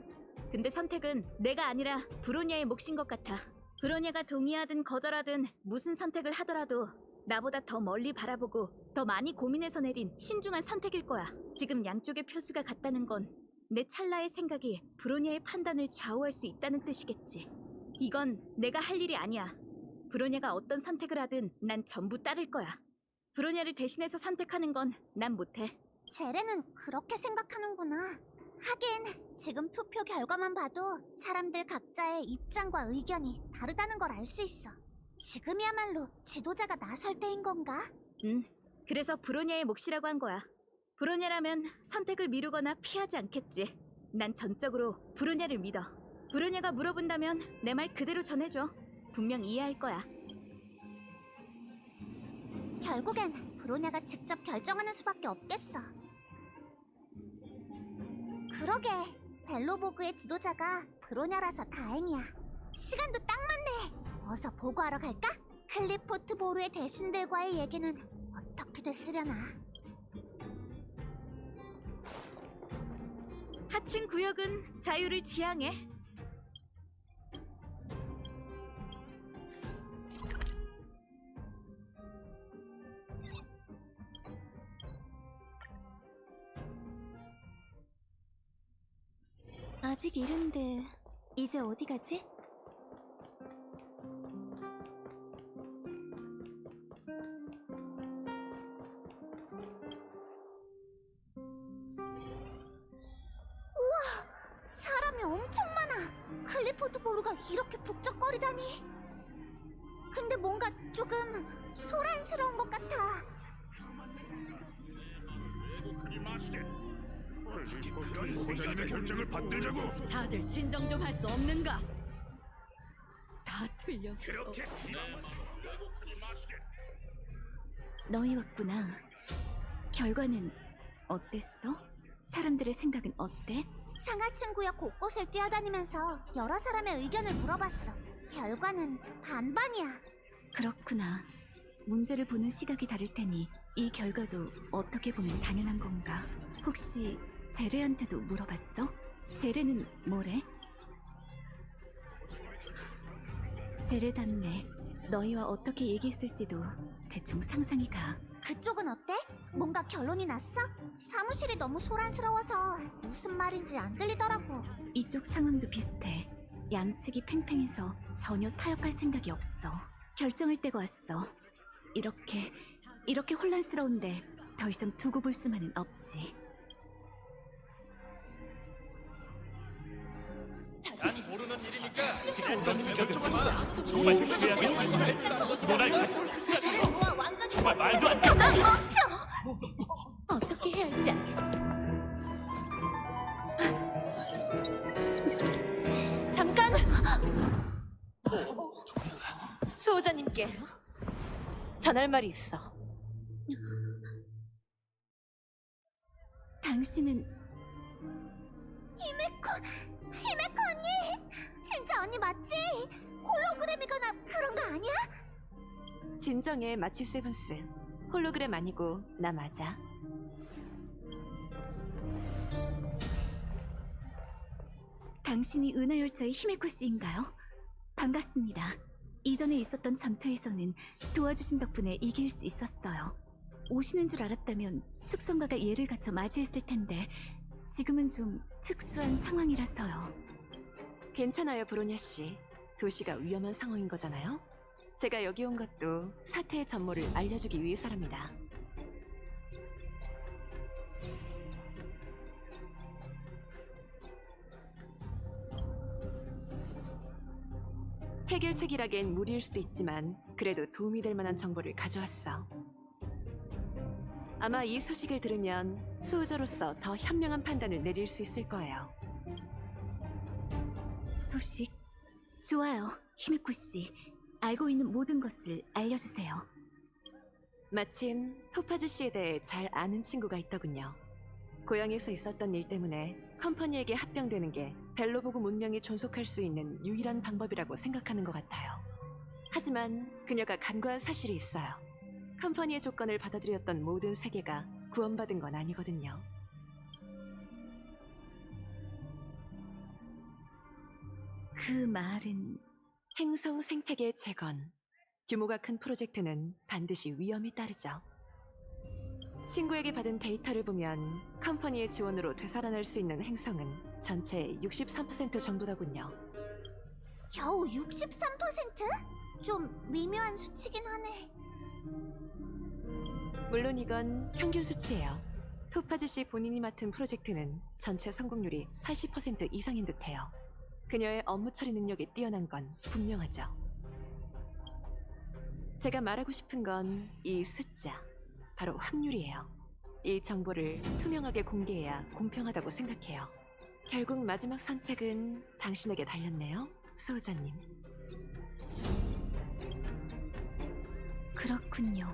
근데 선택은 내가 아니라 브로니아의 몫인 것 같아. 브로니아가 동의하든 거절하든 무슨 선택을 하더라도 나보다 더 멀리 바라보고 더 많이 고민해서 내린 신중한 선택일 거야. 지금 양쪽의 표수가 같다는 건 내 찰나의 생각이 브로니아의 판단을 좌우할 수 있다는 뜻이겠지. 이건 내가 할 일이 아니야. 브로니아가 어떤 선택을 하든 난 전부 따를 거야. 브로니아를 대신해서 선택하는 건 난 못해. 제레는 그렇게 생각하는구나. 하긴 지금 투표 결과만 봐도 사람들 각자의 입장과 의견이 다르다는 걸 알 수 있어. 지금이야말로 지도자가 나설 때인 건가? 그래서 브로니아의 몫이라고 한 거야. 브로니아라면 선택을 미루거나 피하지 않겠지. 난 전적으로 브로니아를 믿어. 브로니아가 물어본다면 내 말 그대로 전해줘. 분명 이해할 거야. 결국엔 브로냐가 직접 결정하는 수밖에 없겠어. 그러게, 벨로보그의 지도자가 브로냐라서 다행이야. 시간도 딱 맞네. 어서 보고하러 갈까? 클리포트 보루의 대신들과의 얘기는 어떻게 됐으려나. 하층 구역은 자유를 지향해. 아직 이른데 이제 어디 가지? 우와! 사람이 엄청 많아! 클리포트 보루가 이렇게 북적거리다니! 근데 뭔가 조금 소란스러운 것 같아. 소장님의 결정을 받들자고. 다들 진정 좀 할 수 없는가? 다 틀렸어. 그렇게 너희 왔구나. 결과는 어땠어? 사람들의 생각은 어때? 상하층 구역 곳곳을 뛰어다니면서 여러 사람의 의견을 물어봤어. 결과는 반반이야. 그렇구나. 문제를 보는 시각이 다를 테니 이 결과도 어떻게 보면 당연한 건가? 혹시 제레한테도 물어봤어? 제레는 뭐래? 제레답네. 너희와 어떻게 얘기했을지도 대충 상상이 가. 그쪽은 어때? 뭔가 결론이 났어? 사무실이 너무 소란스러워서 무슨 말인지 안 들리더라고. 이쪽 상황도 비슷해. 양측이 팽팽해서 전혀 타협할 생각이 없어. 결정을 떼고 왔어. 이렇게 혼란스러운데 더 이상 두고 볼 수만은 없지. 난 모르는 일이니까 그냥 결정을 마. 정말 조심해야겠어. 뭐랄까? 정말 말도 안 돼. 어떻게 해야 할지 알겠어. 잠깐! 수호자님께 전할 말이 있어. 당신은 히메코 언니! 진짜 언니 맞지? 홀로그램이거나 그런 거 아니야? 진정해, 마치 세븐스. 홀로그램 아니고 나 맞아. 당신이 은하열차의 히메코 씨인가요? 반갑습니다. 이전에 있었던 전투에서는 도와주신 덕분에 이길 수 있었어요. 오시는 줄 알았다면 축성가가 예를 갖춰 맞이했을 텐데 지금은 좀 특수한 상황이라서요. 괜찮아요, 브로냐 씨. 도시가 위험한 상황인 거잖아요. 제가 여기 온 것도 사태의 전모를 알려주기 위해서랍니다. 해결책이라기엔 무리일 수도 있지만 그래도 도움이 될 만한 정보를 가져왔어. 아마 이 소식을 들으면 수호자로서 더 현명한 판단을 내릴 수 있을 거예요. 소식? 좋아요, 히메코 씨. 알고 있는 모든 것을 알려주세요. 마침 토파즈 씨에 대해 잘 아는 친구가 있더군요. 고향에서 있었던 일 때문에 컴퍼니에게 합병되는 게 벨로보그 문명이 존속할 수 있는 유일한 방법이라고 생각하는 것 같아요. 하지만 그녀가 간과한 사실이 있어요. 컴퍼니의 조건을 받아들였던 모든 세계가 구원받은 건 아니거든요. 그 말은 행성 생태계 재건. 규모가 큰 프로젝트는 반드시 위험이 따르죠. 친구에게 받은 데이터를 보면 컴퍼니의 지원으로 되살아날 수 있는 행성은 전체의 63% 정도더군요. 겨우 63%? 좀 미묘한 수치긴 하네. 물론 이건 평균 수치예요. 토파즈 씨 본인이 맡은 프로젝트는 전체 성공률이 80% 이상인 듯해요. 그녀의 업무 처리 능력이 뛰어난 건 분명하죠. 제가 말하고 싶은 건 이 숫자, 바로 확률이에요. 이 정보를 투명하게 공개해야 공평하다고 생각해요. 결국 마지막 선택은 당신에게 달렸네요, 수호자님. 그렇군요.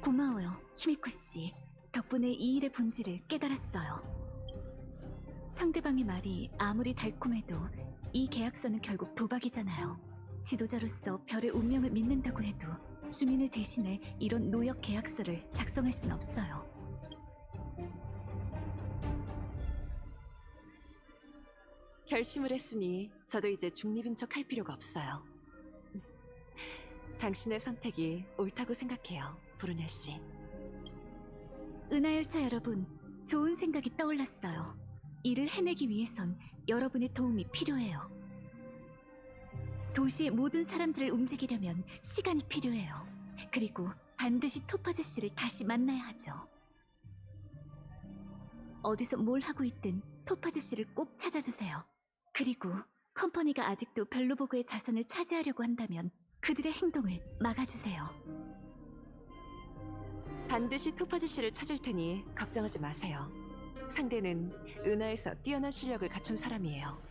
고마워요, 히미코 씨. 덕분에 이 일의 본질을 깨달았어요. 상대방의 말이 아무리 달콤해도 이 계약서는 결국 도박이잖아요. 지도자로서 별의 운명을 믿는다고 해도 주민을 대신해 이런 노역 계약서를 작성할 순 없어요. 결심을 했으니 저도 이제 중립인 척 할 필요가 없어요. 당신의 선택이 옳다고 생각해요, 브루냐 씨. 은하열차 여러분, 좋은 생각이 떠올랐어요. 이를 해내기 위해선 여러분의 도움이 필요해요. 도시의 모든 사람들을 움직이려면 시간이 필요해요. 그리고 반드시 토파즈 씨를 다시 만나야 하죠. 어디서 뭘 하고 있든 토파즈 씨를 꼭 찾아주세요. 그리고 컴퍼니가 아직도 벨로보그의 자산을 차지하려고 한다면 그들의 행동을 막아주세요. 반드시 토파즈 씨를 찾을 테니 걱정하지 마세요. 상대는 은하에서 뛰어난 실력을 갖춘 사람이에요.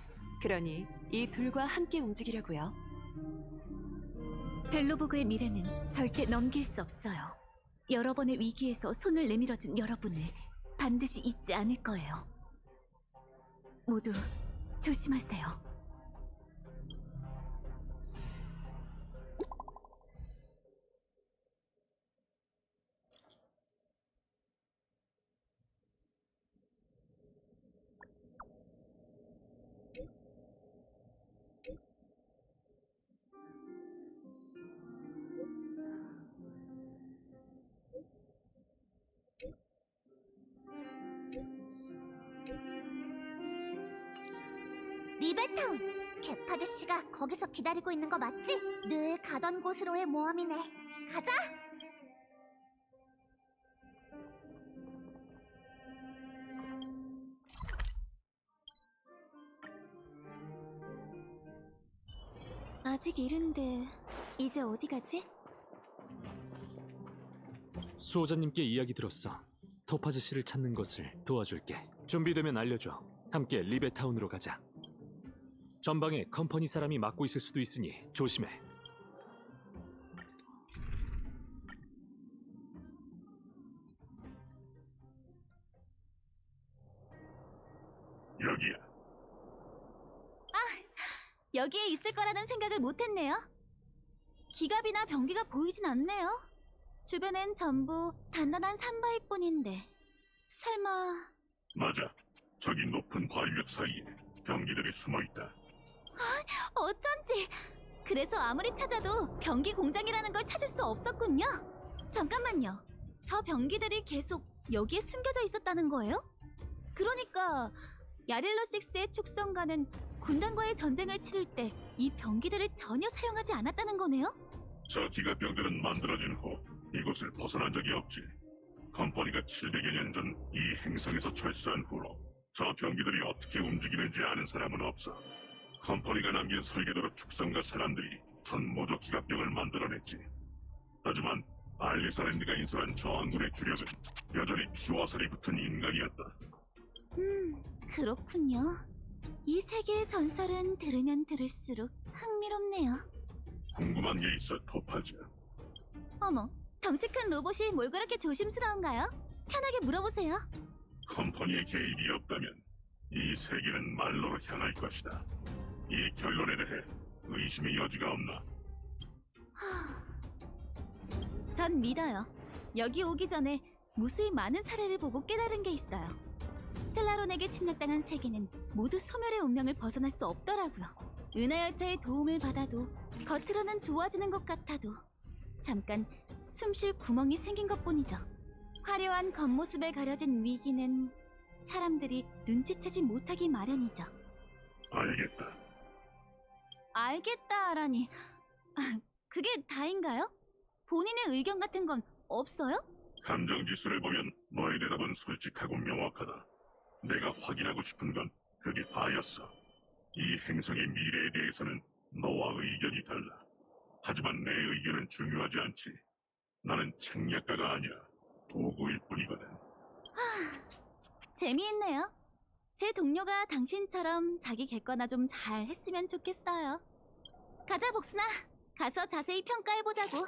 그러니 이 둘과 함께 움직이려고요. 벨로보그의 미래는 절대 넘길 수 없어요. 여러 번의 위기에서 손을 내밀어준 여러분을 반드시 잊지 않을 거예요. 모두 조심하세요. 리베타운! 개파드 씨가 거기서 기다리고 있는 거 맞지? 늘 가던 곳으로의 모험이네. 가자! 아직 이른데 이제 어디 가지? 수호자님께 이야기 들었어. 토파즈 씨를 찾는 것을 도와줄게. 준비되면 알려줘. 함께 리베타운으로 가자. 전방에 컴퍼니 사람이 맡고 있을 수도 있으니 조심해. 여기야. 여기에 있을 거라는 생각을 못했네요. 기갑이나 병기가 보이진 않네요. 주변엔 전부 단단한 산바위뿐인데 설마... 맞아. 저기 높은 바위벽 사이에 병기들이 숨어있다. 어쩐지! 그래서 아무리 찾아도 병기 공장이라는 걸 찾을 수 없었군요. 잠깐만요. 저 병기들이 계속 여기에 숨겨져 있었다는 거예요? 그러니까 야릴로 6의 축성가는 군단과의 전쟁을 치를 때 이 병기들을 전혀 사용하지 않았다는 거네요? 저 기갑병들은 만들어진 후 이곳을 벗어난 적이 없지. 컴퍼니가 700여 년 전 이 행성에서 철수한 후로 저 병기들이 어떻게 움직이는지 아는 사람은 없어. 컴퍼니가 남긴 설계도로 축성가 사람들이 전모조 기갑병을 만들어냈지. 하지만 알리사랜드가 인수한 저항군의 주력은 여전히 피와 살이 붙은 인간이었다. 그렇군요. 이 세계의 전설은 들으면 들을수록 흥미롭네요. 궁금한 게 있어, 토파즈. 어머, 덩치 큰 로봇이 뭘 그렇게 조심스러운가요? 편하게 물어보세요. 컴퍼니의 개입이 없다면 이 세계는 말로로 향할 것이다. 이 결론에 대해 의심의 여지가 없나? 전 믿어요. 여기 오기 전에 무수히 많은 사례를 보고 깨달은 게 있어요. 스텔라론에게 침략당한 세계는 모두 소멸의 운명을 벗어날 수 없더라고요. 은하열차의 도움을 받아도 겉으로는 좋아지는 것 같아도 잠깐 숨 쉴 구멍이 생긴 것뿐이죠. 화려한 겉모습에 가려진 위기는 사람들이 눈치채지 못하기 마련이죠. 알겠다. 알겠다라니. 그게 다인가요? 본인의 의견 같은 건 없어요? 감정 지수를 보면 너의 대답은 솔직하고 명확하다. 내가 확인하고 싶은 건 그게 다였어. 이 행성의 미래에 대해서는 너와 의견이 달라. 하지만 내 의견은 중요하지 않지. 나는 책략가가 아니라 도구일 뿐이거든. 재미있네요. 제 동료가 당신처럼 자기 객관화 좀 잘 했으면 좋겠어요. 가자, 복순아. 가서 자세히 평가해보자고.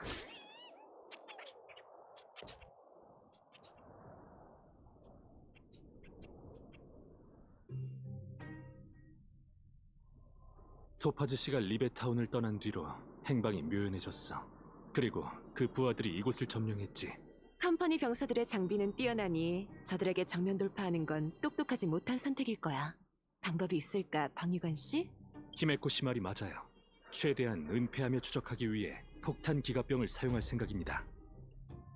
토파즈 씨가 리베타운을 떠난 뒤로 행방이 묘연해졌어. 그리고 그 부하들이 이곳을 점령했지. 컴퍼니 병사들의 장비는 뛰어나니 저들에게 정면 돌파하는 건 똑똑하지 못한 선택일 거야. 방법이 있을까, 방위관 씨? 히메코 씨 말이 맞아요. 최대한 은폐하며 추적하기 위해 폭탄 기갑병을 사용할 생각입니다.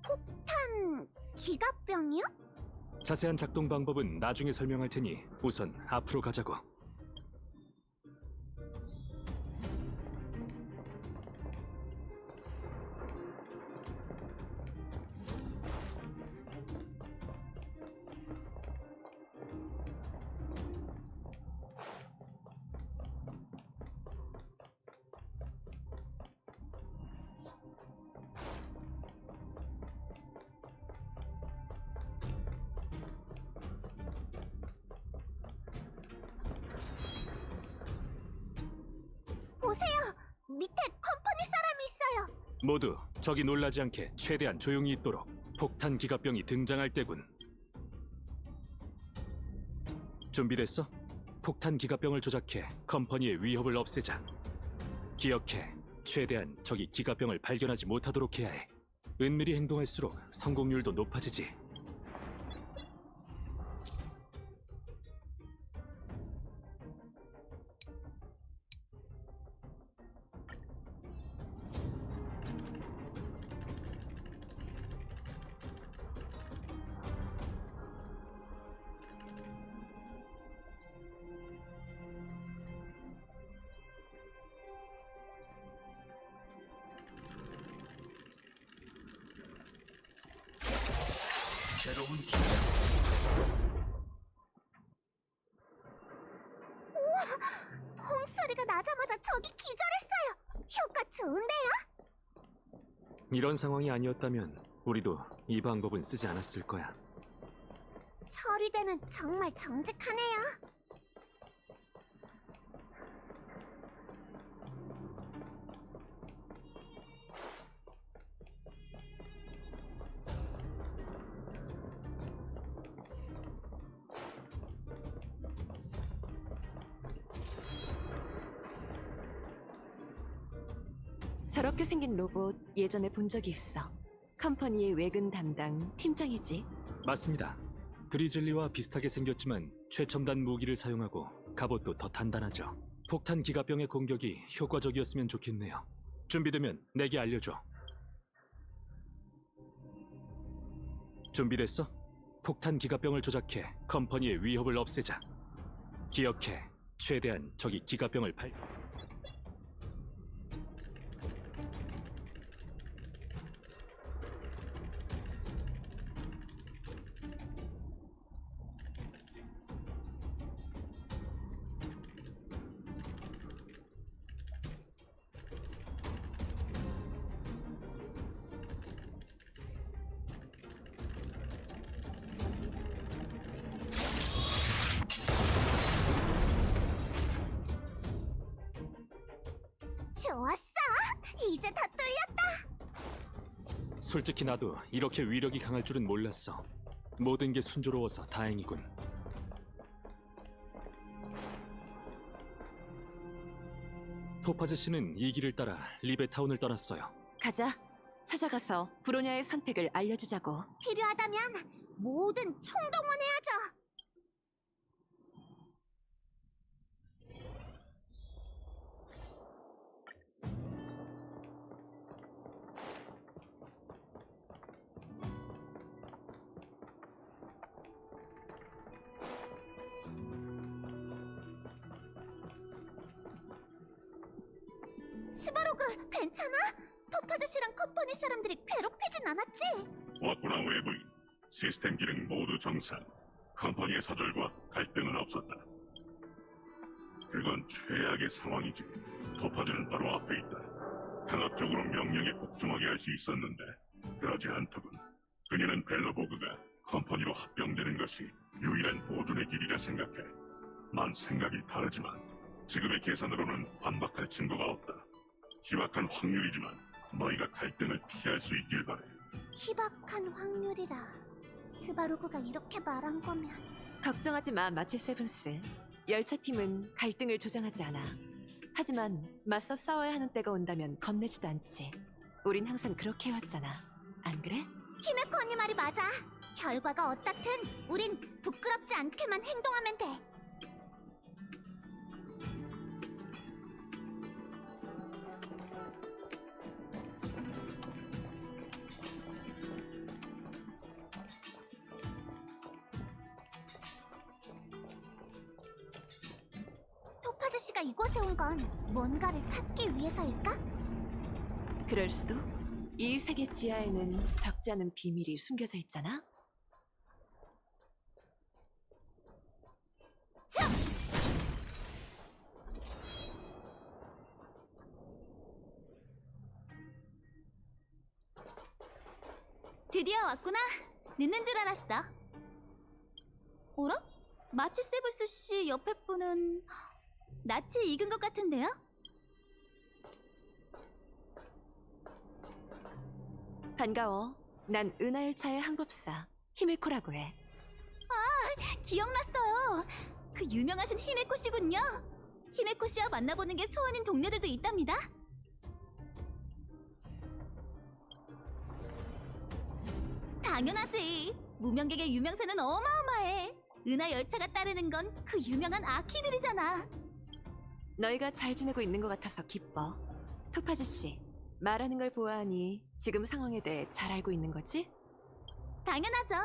폭탄 기갑병이요? 자세한 작동 방법은 나중에 설명할 테니 우선 앞으로 가자고. 보세요. 밑에 컴퍼니 사람이 있어요. 모두 적이 놀라지 않게 최대한 조용히 있도록. 폭탄 기갑병이 등장할 때군. 준비됐어? 폭탄 기갑병을 조작해 컴퍼니의 위협을 없애자. 기억해, 최대한 적이 기갑병을 발견하지 못하도록 해야 해. 은밀히 행동할수록 성공률도 높아지지. 새로운 우와! 홍소리가 나자마자 적이 기절했어요. 효과 좋은데요? 이런 상황이 아니었다면 우리도 이 방법은 쓰지 않았을 거야. 처리대는 정말 정직하네요. 저렇게 생긴 로봇 예전에 본 적이 있어. 컴퍼니의 외근 담당 팀장이지. 맞습니다. 그리즐리와 비슷하게 생겼지만 최첨단 무기를 사용하고 갑옷도 더 단단하죠. 폭탄 기갑병의 공격이 효과적이었으면 좋겠네요. 준비되면 내게 알려줘. 준비됐어? 폭탄 기갑병을 조작해 컴퍼니의 위협을 없애자. 기억해, 최대한 적이 기갑병을 솔직히 나도 이렇게 위력이 강할 줄은 몰랐어. 모든 게 순조로워서 다행이군. 토파즈 씨는 이 길을 따라 리베타운을 떠났어요. 가자. 찾아가서 브로냐의 선택을 알려주자고. 필요하다면 모든 총동원해야죠. 스바로그, 괜찮아? 토파즈 씨랑 컴퍼니 사람들이 괴롭히진 않았지? 왔구나 외부인. 시스템 기능 모두 정상. 컴퍼니의 사절과 갈등은 없었다. 그건 최악의 상황이지. 토파즈는 바로 앞에 있다. 강압적으로 명령에 복종하게 할 수 있었는데 그러지 않더군. 그녀는 벨로보그가 컴퍼니로 합병되는 것이 유일한 보존의 길이라 생각해. 난 생각이 다르지만 지금의 계산으로는 반박할 증거가 없다. 희박한 확률이지만 너희가 갈등을 피할 수 있길 바래. 희박한 확률이라. 스바로그가 이렇게 말한 거면 걱정하지 마, 마치 세븐스. 열차팀은 갈등을 조장하지 않아. 하지만 맞서 싸워야 하는 때가 온다면 겁내지도 않지. 우린 항상 그렇게 해왔잖아. 안 그래? 히메코 언니 말이 맞아. 결과가 어떻든 우린 부끄럽지 않게만 행동하면 돼. 토파즈 씨가 이곳에 온 건 뭔가를 찾기 위해서일까? 그럴 수도. 이 세계 지하에는 적지 않은 비밀이 숨겨져 있잖아. 드디어 왔구나. 늦는 줄 알았어. 어라? 마치 세블스 씨 옆에 분은 낯이 익은 것 같은데요? 반가워. 난 은하열차의 항법사 히메코라고 해. 기억났어요. 그 유명하신 히메코 씨군요. 히메코 씨와 만나보는 게 소원인 동료들도 있답니다. 당연하지. 무명객의 유명세는 어마어마해. 은하 열차가 따르는 건 그 유명한 아키빌이잖아. 너희가 잘 지내고 있는 것 같아서 기뻐. 토파즈 씨, 말하는 걸 보아하니 지금 상황에 대해 잘 알고 있는 거지? 당연하죠.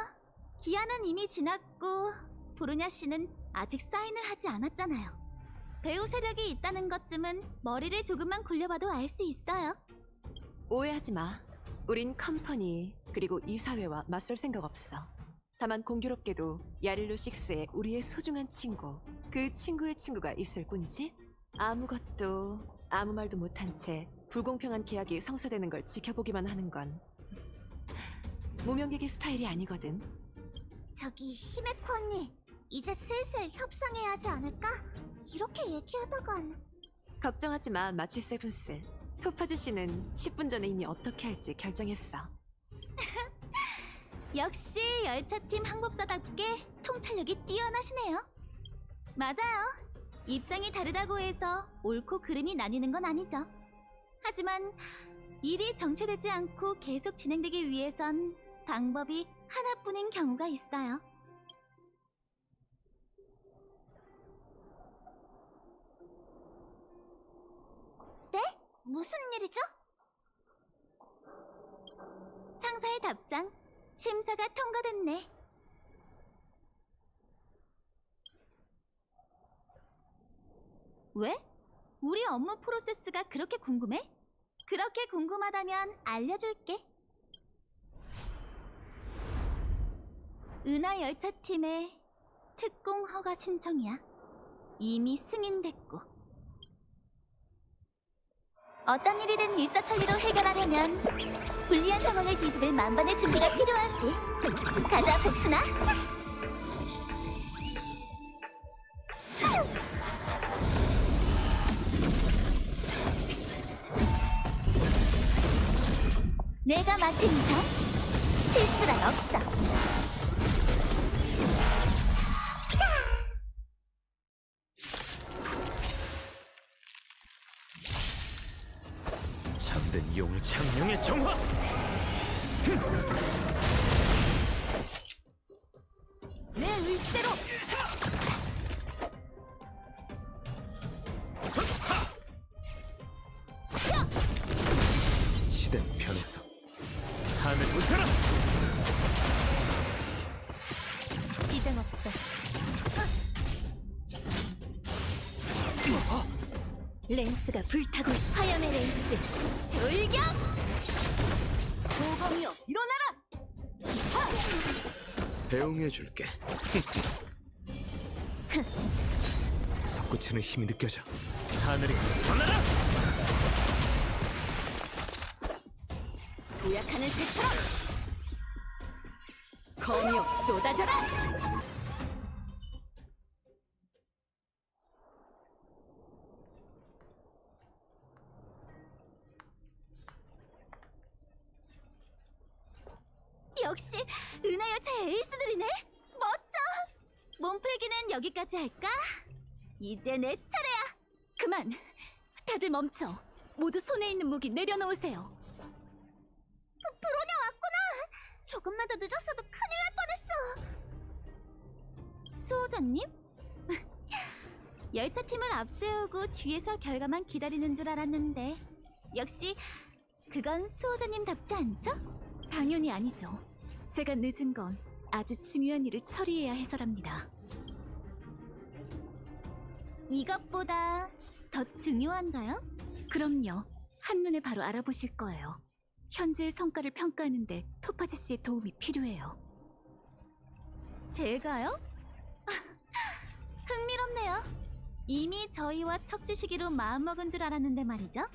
기한은 이미 지났고 보르냐 씨는 아직 사인을 하지 않았잖아요. 배우 세력이 있다는 것쯤은 머리를 조금만 굴려봐도 알 수 있어요. 오해하지 마. 우린 컴퍼니 그리고 이 사회와 맞설 생각 없어. 다만 공교롭게도 야릴로 6에 우리의 소중한 친구, 그 친구의 친구가 있을 뿐이지. 아무것도 아무 말도 못한 채 불공평한 계약이 성사되는 걸 지켜보기만 하는 건 무명객의 스타일이 아니거든. 저기 히메코 언니, 이제 슬슬 협상해야 하지 않을까? 이렇게 얘기하다간 걱정하지 마, 마치 세븐스. 토파즈 씨는 10분 전에 이미 어떻게 할지 결정했어. 역시 열차팀 항법사답게 통찰력이 뛰어나시네요. 맞아요. 입장이 다르다고 해서 옳고 그름이 나뉘는 건 아니죠. 하지만 일이 정체되지 않고 계속 진행되기 위해선 방법이 하나뿐인 경우가 있어요. 네? 무슨 일이죠? 상사의 답장. 심사가 통과됐네. 왜? 우리 업무 프로세스가 그렇게 궁금해? 그렇게 궁금하다면 알려줄게. 은하 열차팀의 특공 허가 신청이야. 이미 승인됐고. 어떤 일이든 일사천리로 해결하려면 불리한 상황을 뒤집을 만반의 준비가 필요하지. 가자, 복순아. 내가 맡은 이상 실수란 없어. 참된 이용을 창령의 정화! 내 의지대로. 시대는 변했어. 하늘 웃어라! 이젠 없어. 렌스가 불타고 있어. 화염의 렌스 돌격! 보검이여 일어나라! 배웅해줄게. 솟구치는 힘이 느껴져. 하늘이 떠나라! 도약하는 새처럼 검이여 쏟아져라! 역시 은하열차의 에이스들이네. 멋져. 몸풀기는 여기까지 할까? 이제 내 차례야. 그만! 다들 멈춰! 모두 손에 있는 무기 내려놓으세요. 브로냐 왔구나. 조금만 더 늦었어도 큰일 날 뻔했어. 수호자님? 열차팀을 앞세우고 뒤에서 결과만 기다리는 줄 알았는데 역시 그건 수호자님답지 않죠? 당연히 아니죠. 제가 늦은 건 아주 중요한 일을 처리해야 해서랍니다. 이것보다 더 중요한가요? 그럼요. 한눈에 바로 알아보실 거예요. 현재의 성과를 평가하는데 토파즈 씨의 도움이 필요해요. 제가요? 흥미롭네요. 이미 저희와 척지시기로 마음먹은 줄 알았는데 말이죠.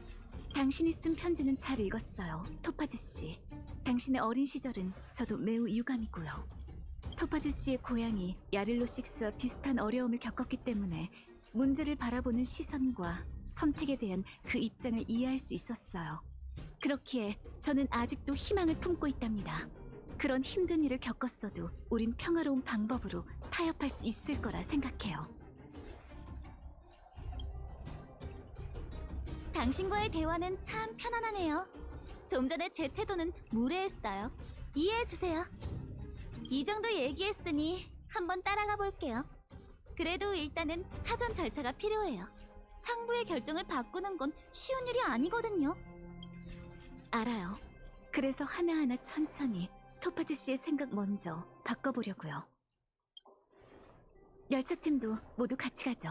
당신이 쓴 편지는 잘 읽었어요, 토파즈 씨. 당신의 어린 시절은 저도 매우 유감이고요. 토파즈 씨의 고향이 야릴로 6와 비슷한 어려움을 겪었기 때문에 문제를 바라보는 시선과 선택에 대한 그 입장을 이해할 수 있었어요. 그렇기에 저는 아직도 희망을 품고 있답니다. 그런 힘든 일을 겪었어도 우린 평화로운 방법으로 타협할 수 있을 거라 생각해요. 당신과의 대화는 참 편안하네요. 좀 전에 제 태도는 무례했어요. 이해해주세요. 이 정도 얘기했으니 한번 따라가 볼게요. 그래도 일단은 사전 절차가 필요해요. 상부의 결정을 바꾸는 건 쉬운 일이 아니거든요. 알아요. 그래서 하나하나 천천히 토파즈 씨의 생각 먼저 바꿔보려고요. 열차팀도 모두 같이 가죠.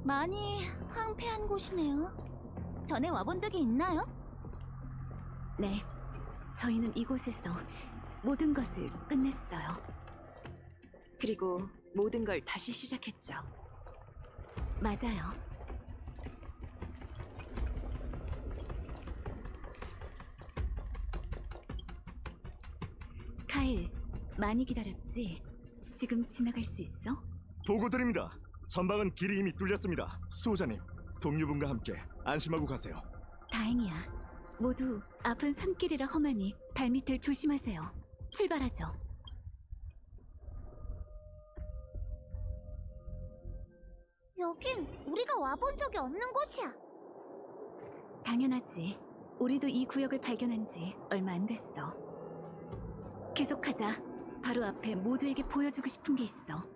많이 황폐한 곳이네요. 전에 와본 적이 있나요? 네, 저희는 이곳에서 모든 것을 끝냈어요. 그리고 모든 걸 다시 시작했죠. 맞아요. 카일, 많이 기다렸지? 지금 지나갈 수 있어? 보고드립니다. 전방은 길이 이미 뚫렸습니다. 수호자님, 동료분과 함께 안심하고 가세요. 다행이야. 모두 아픈 산길이라 험하니 발밑을 조심하세요. 출발하죠. 여긴 우리가 와본 적이 없는 곳이야. 당연하지. 우리도 이 구역을 발견한 지 얼마 안 됐어. 계속하자. 바로 앞에 모두에게 보여주고 싶은 게 있어.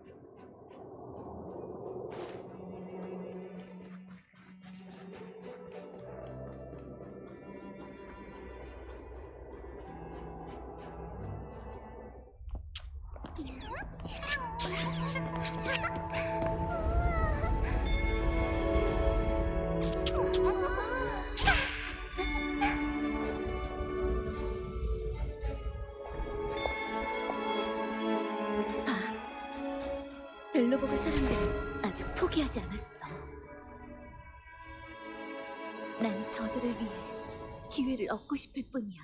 벨로보그 사람들은 아직 포기하지 않았어. 난 저들을 위해 기회를 얻고 싶을 뿐이야.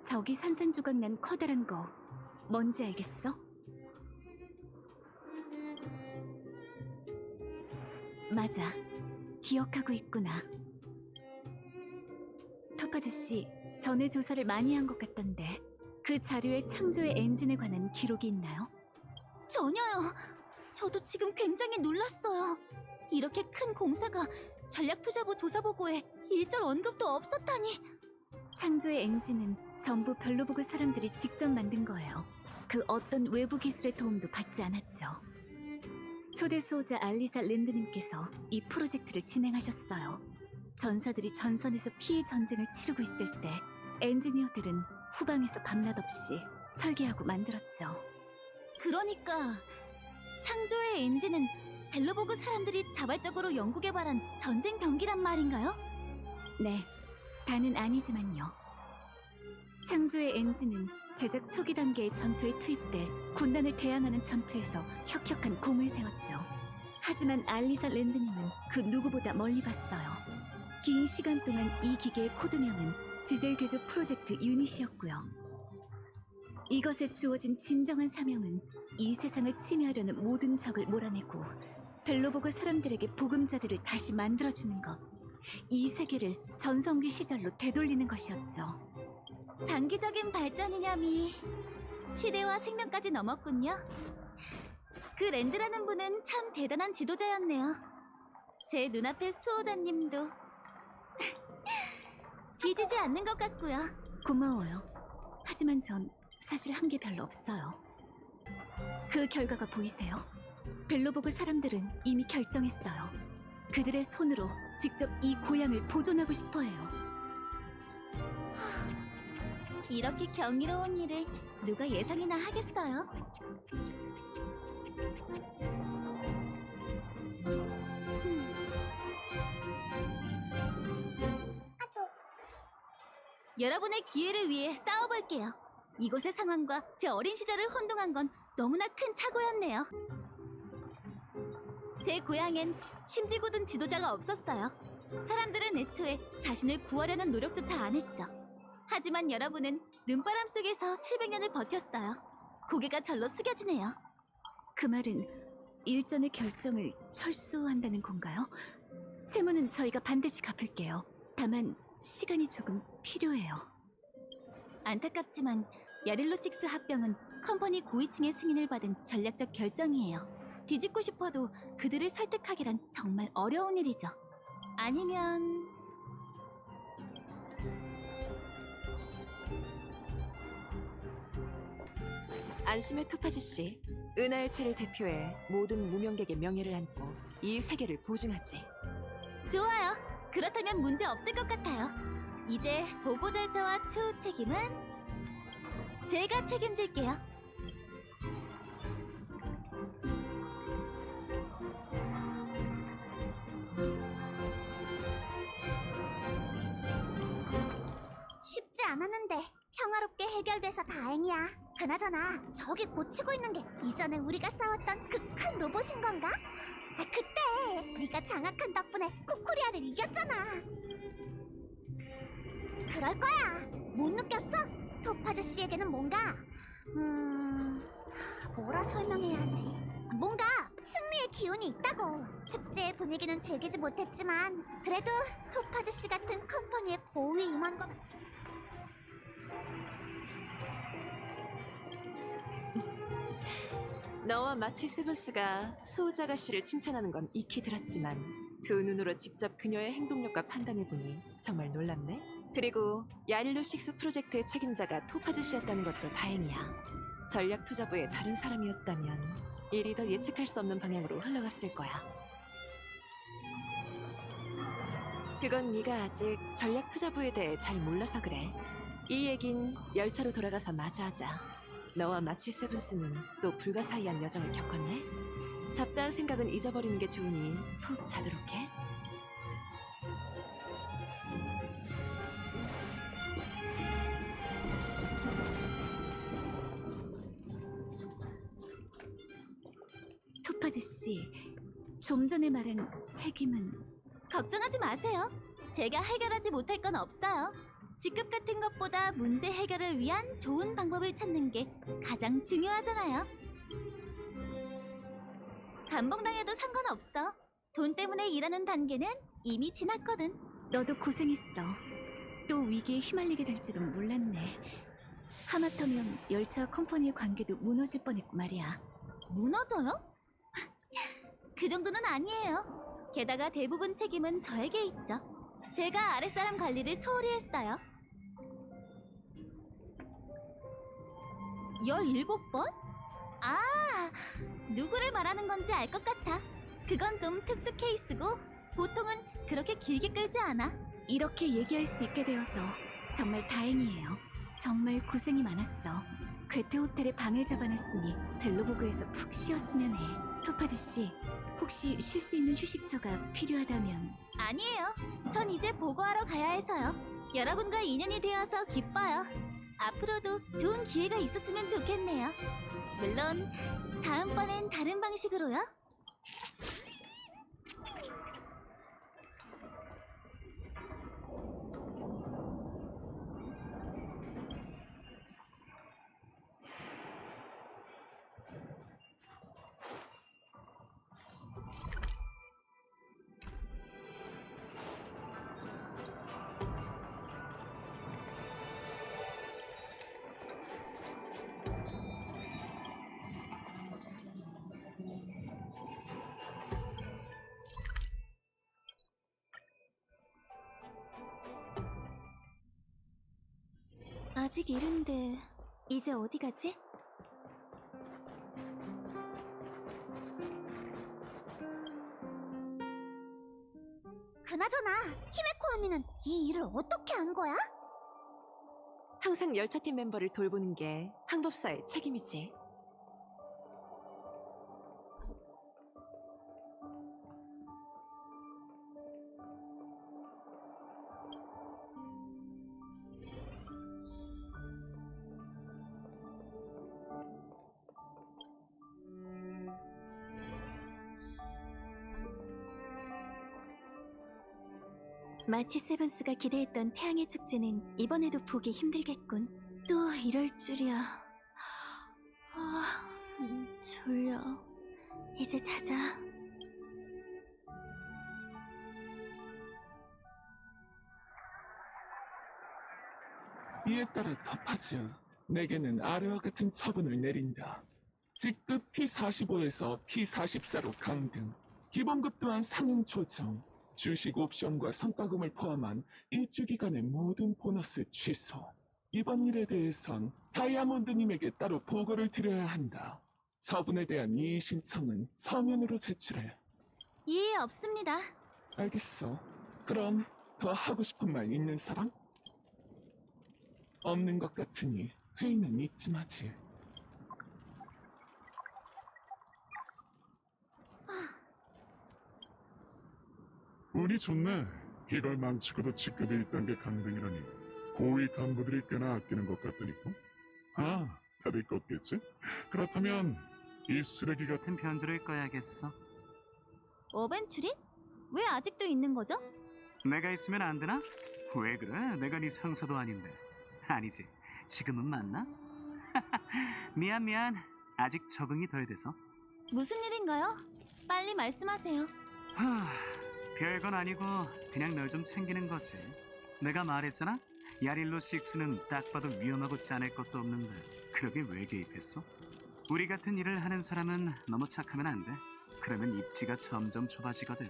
저기 산산조각 난 커다란 거 뭔지 알겠어? 맞아. 기억하고 있구나. 토파즈 씨, 전에 조사를 많이 한 것 같던데 그 자료에 창조의 엔진에 관한 기록이 있나요? 전혀요. 저도 지금 굉장히 놀랐어요. 이렇게 큰 공사가 전략투자부 조사보고에 일절 언급도 없었다니. 창조의 엔진은 전부 별로보고 사람들이 직접 만든 거예요. 그 어떤 외부 기술의 도움도 받지 않았죠. 초대 수호자 알리사 랜드님께서 이 프로젝트를 진행하셨어요. 전사들이 전선에서 피해 전쟁을 치르고 있을 때 엔지니어들은 후방에서 밤낮 없이 설계하고 만들었죠. 그러니까 창조의 엔진은 벨로보그 사람들이 자발적으로 연구 개발한 전쟁 병기란 말인가요? 네, 다는 아니지만요. 창조의 엔진은 제작 초기 단계의 전투에 투입돼 군단을 대항하는 전투에서 혁혁한 공을 세웠죠. 하지만 알리사 랜드님은 그 누구보다 멀리 봤어요. 긴 시간 동안 이 기계의 코드명은 지젤 개조 프로젝트 유닛이었고요. 이것에 주어진 진정한 사명은 이 세상을 침해하려는 모든 적을 몰아내고 벨로보그 사람들에게 보금자리를 다시 만들어주는 것, 이 세계를 전성기 시절로 되돌리는 것이었죠. 장기적인 발전이냐미 시대와 생명까지 넘었군요. 그 랜드라는 분은 참 대단한 지도자였네요. 제 눈앞의 수호자님도 뒤지지 않는 것 같고요. 고마워요. 하지만 전 사실 한 게 별로 없어요. 그 결과가 보이세요? 벨로보그 사람들은 이미 결정했어요. 그들의 손으로 직접 이 고향을 보존하고 싶어 해요. 이렇게 경이로운 일을 누가 예상이나 하겠어요? 여러분의 기회를 위해 싸워볼게요. 이곳의 상황과 제 어린 시절을 혼동한 건 너무나 큰 착오였네요. 제 고향엔 심지궂은 지도자가 없었어요. 사람들은 애초에 자신을 구하려는 노력조차 안 했죠. 하지만 여러분은 눈바람 속에서 700년을 버텼어요. 고개가 절로 숙여지네요. 그 말은 일전의 결정을 철수한다는 건가요? 채무는 저희가 반드시 갚을게요. 다만 시간이 조금 필요해요. 안타깝지만 야릴로6 합병은 컴퍼니 고위층의 승인을 받은 전략적 결정이에요. 뒤집고 싶어도 그들을 설득하기란 정말 어려운 일이죠. 아니면... 안심의 토파즈 씨, 은하열차를 대표해 모든 무명객의 명예를 안고 이 세계를 보증하지. 좋아요. 그렇다면 문제 없을 것 같아요. 이제 보고 절차와 추후 책임은 제가 책임질게요. 쉽지 않았는데 평화롭게 해결돼서 다행이야. 그나저나 저기 고치고 있는 게 이전에 우리가 싸웠던 그 큰 로봇인 건가? 그때 네가 장악한 덕분에 쿠쿠리아를 이겼잖아. 그럴 거야. 못 느꼈어? 토파즈 씨에게는 뭔가 뭐라 설명해야 하지? 뭔가 승리의 기운이 있다고. 축제의 분위기는 즐기지 못했지만 그래도 토파즈 씨 같은 컴퍼니의 고위 임원과 너와 마치 세븐스가 수호자가 씨를 칭찬하는 건 익히 들었지만 두 눈으로 직접 그녀의 행동력과 판단을 보니 정말 놀랍네. 그리고 야릴로6 프로젝트의 책임자가 토파즈 씨였다는 것도 다행이야. 전략투자부의 다른 사람이었다면 일이 더 예측할 수 없는 방향으로 흘러갔을 거야. 그건 네가 아직 전략투자부에 대해 잘 몰라서 그래. 이 얘긴 열차로 돌아가서 마저 하자. 너와 마치 세븐스는 또 불가사의한 여정을 겪었네? 잡다한 생각은 잊어버리는 게 좋으니 푹 자도록 해. 토파즈 씨, 좀 전에 말한 책임은... 걱정하지 마세요. 제가 해결하지 못할 건 없어요. 직급 같은 것보다 문제 해결을 위한 좋은 방법을 찾는 게 가장 중요하잖아요. 감봉당해도 상관없어. 돈 때문에 일하는 단계는 이미 지났거든. 너도 고생했어. 또 위기에 휘말리게 될 줄은 몰랐네. 하마터면 열차와 컴퍼니의 관계도 무너질 뻔했고 말이야. 무너져요? 그 정도는 아니에요. 게다가 대부분 책임은 저에게 있죠. 제가 아랫사람 관리를 소홀히 했어요. 17번? 아, 누구를 말하는 건지 알 것 같아. 그건 좀 특수 케이스고 보통은 그렇게 길게 끌지 않아. 이렇게 얘기할 수 있게 되어서 정말 다행이에요. 정말 고생이 많았어. 괴테 호텔에 방을 잡아놨으니 벨로보그에서 푹 쉬었으면 해. 토파즈 씨, 혹시 쉴 수 있는 휴식처가 필요하다면. 아니에요. 전 이제 보고하러 가야 해서요. 여러분과 인연이 되어서 기뻐요. 앞으로도 좋은 기회가 있었으면 좋겠네요. 물론 다음번엔 다른 방식으로요. 아직 이른데 이제 어디 가지? 그나저나 히메코 언니는 이 일을 어떻게 한 거야? 항상 열차팀 멤버를 돌보는 게 항법사의 책임이지. 마치 세븐스가 기대했던 태양의 축제는 이번에도 보기 힘들겠군. 또 이럴 줄이야. 졸려. 이제 자자. 이에 따라 토파즈, 내게는 아래와 같은 처분을 내린다. 직급 P45에서 P44로 강등, 기본급 또한 상향 조정, 주식 옵션과 성과금을 포함한 일주 기간의 모든 보너스 취소. 이번 일에 대해선 다이아몬드님에게 따로 보고를 드려야 한다. 처분에 대한 이의 신청은 서면으로 제출해. 이해 없습니다. 알겠어. 그럼 더 하고 싶은 말 있는 사람? 없는 것 같으니 회의는 이쯤 하지. 운이 좋네. 이걸 망치고도 직급이 1단계 강등이라니. 고위 간부들이 꽤나 아끼는 것 같더니까. 아, 다들 껐겠지? 그렇다면 이 쓰레기 같은 편지를 꺼야겠어. 어벤츄리? 왜 아직도 있는 거죠? 내가 있으면 안 되나? 왜 그래? 내가 네 상사도 아닌데. 아니지. 지금은 맞나? 미안. 아직 적응이 덜 돼서. 무슨 일인가요? 빨리 말씀하세요. 별건 아니고 그냥 널 좀 챙기는 거지. 내가 말했잖아? 야릴로 6는 딱 봐도 위험하고 짜낼 것도 없는데 그러게 왜 개입했어? 우리 같은 일을 하는 사람은 너무 착하면 안 돼. 그러면 입지가 점점 좁아지거든.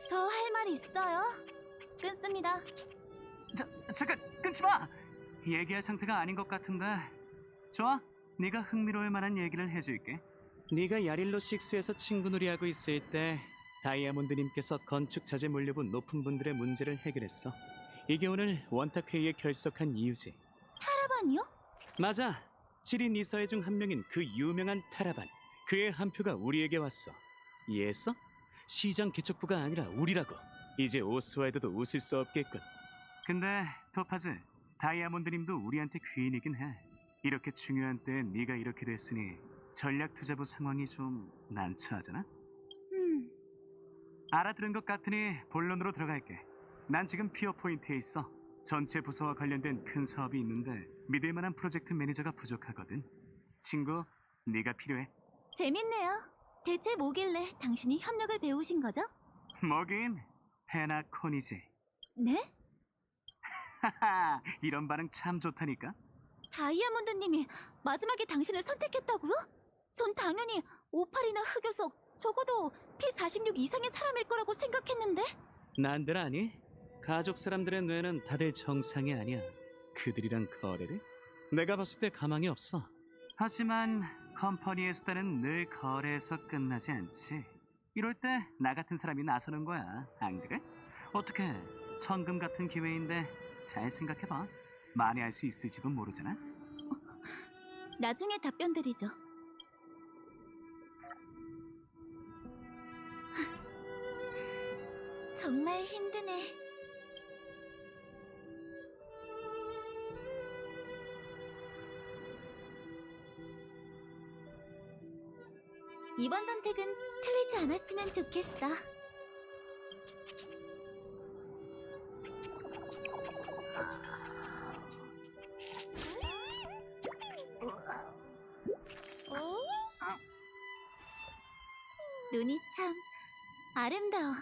더 할 말 있어요? 끊습니다. 잠깐 끊지 마! 얘기할 상태가 아닌 것 같은데. 좋아, 네가 흥미로울 만한 얘기를 해줄게. 네가 야릴로 6에서 친구놀이하고 있을 때 다이아몬드님께서 건축 자재 물려분 높은 분들의 문제를 해결했어. 이게 오늘 원탁회의에 결석한 이유지. 타라반이요? 맞아. 7인 이사회 중 한 명인 그 유명한 타라반. 그의 한 표가 우리에게 왔어. 이해했어? 시장 개척부가 아니라 우리라고. 이제 오스와이드도 웃을 수 없겠군. 근데 토파즈, 다이아몬드님도 우리한테 귀인이긴 해. 이렇게 중요한 때에 네가 이렇게 됐으니 전략투자부 상황이 좀 난처하잖아? 알아들은 것 같으니 본론으로 들어갈게. 난 지금 피어 포인트에 있어. 전체 부서와 관련된 큰 사업이 있는데 믿을 만한 프로젝트 매니저가 부족하거든. 친구, 네가 필요해. 재밌네요. 대체 뭐길래 당신이 협력을 배우신 거죠? 뭐긴 페나콘이지. 네? 하하, 이런 반응 참 좋다니까. 다이아몬드님이 마지막에 당신을 선택했다고요? 전 당연히 58이나 흑요석, 적어도 P46 이상의 사람일 거라고 생각했는데? 난들 아니? 가족 사람들의 뇌는 다들 정상이 아니야. 그들이랑 거래를? 내가 봤을 때 가망이 없어. 하지만 컴퍼니의 수단은 늘 거래에서 끝나지 않지. 이럴 때 나 같은 사람이 나서는 거야. 안 그래? 어떻게 천금 같은 기회인데 잘 생각해봐. 만회할 수 있을지도 모르잖아. 나중에 답변 드리죠. 정말 힘드네. 이번 선택은 틀리지 않았으면 좋겠어. 눈이 참 아름다워.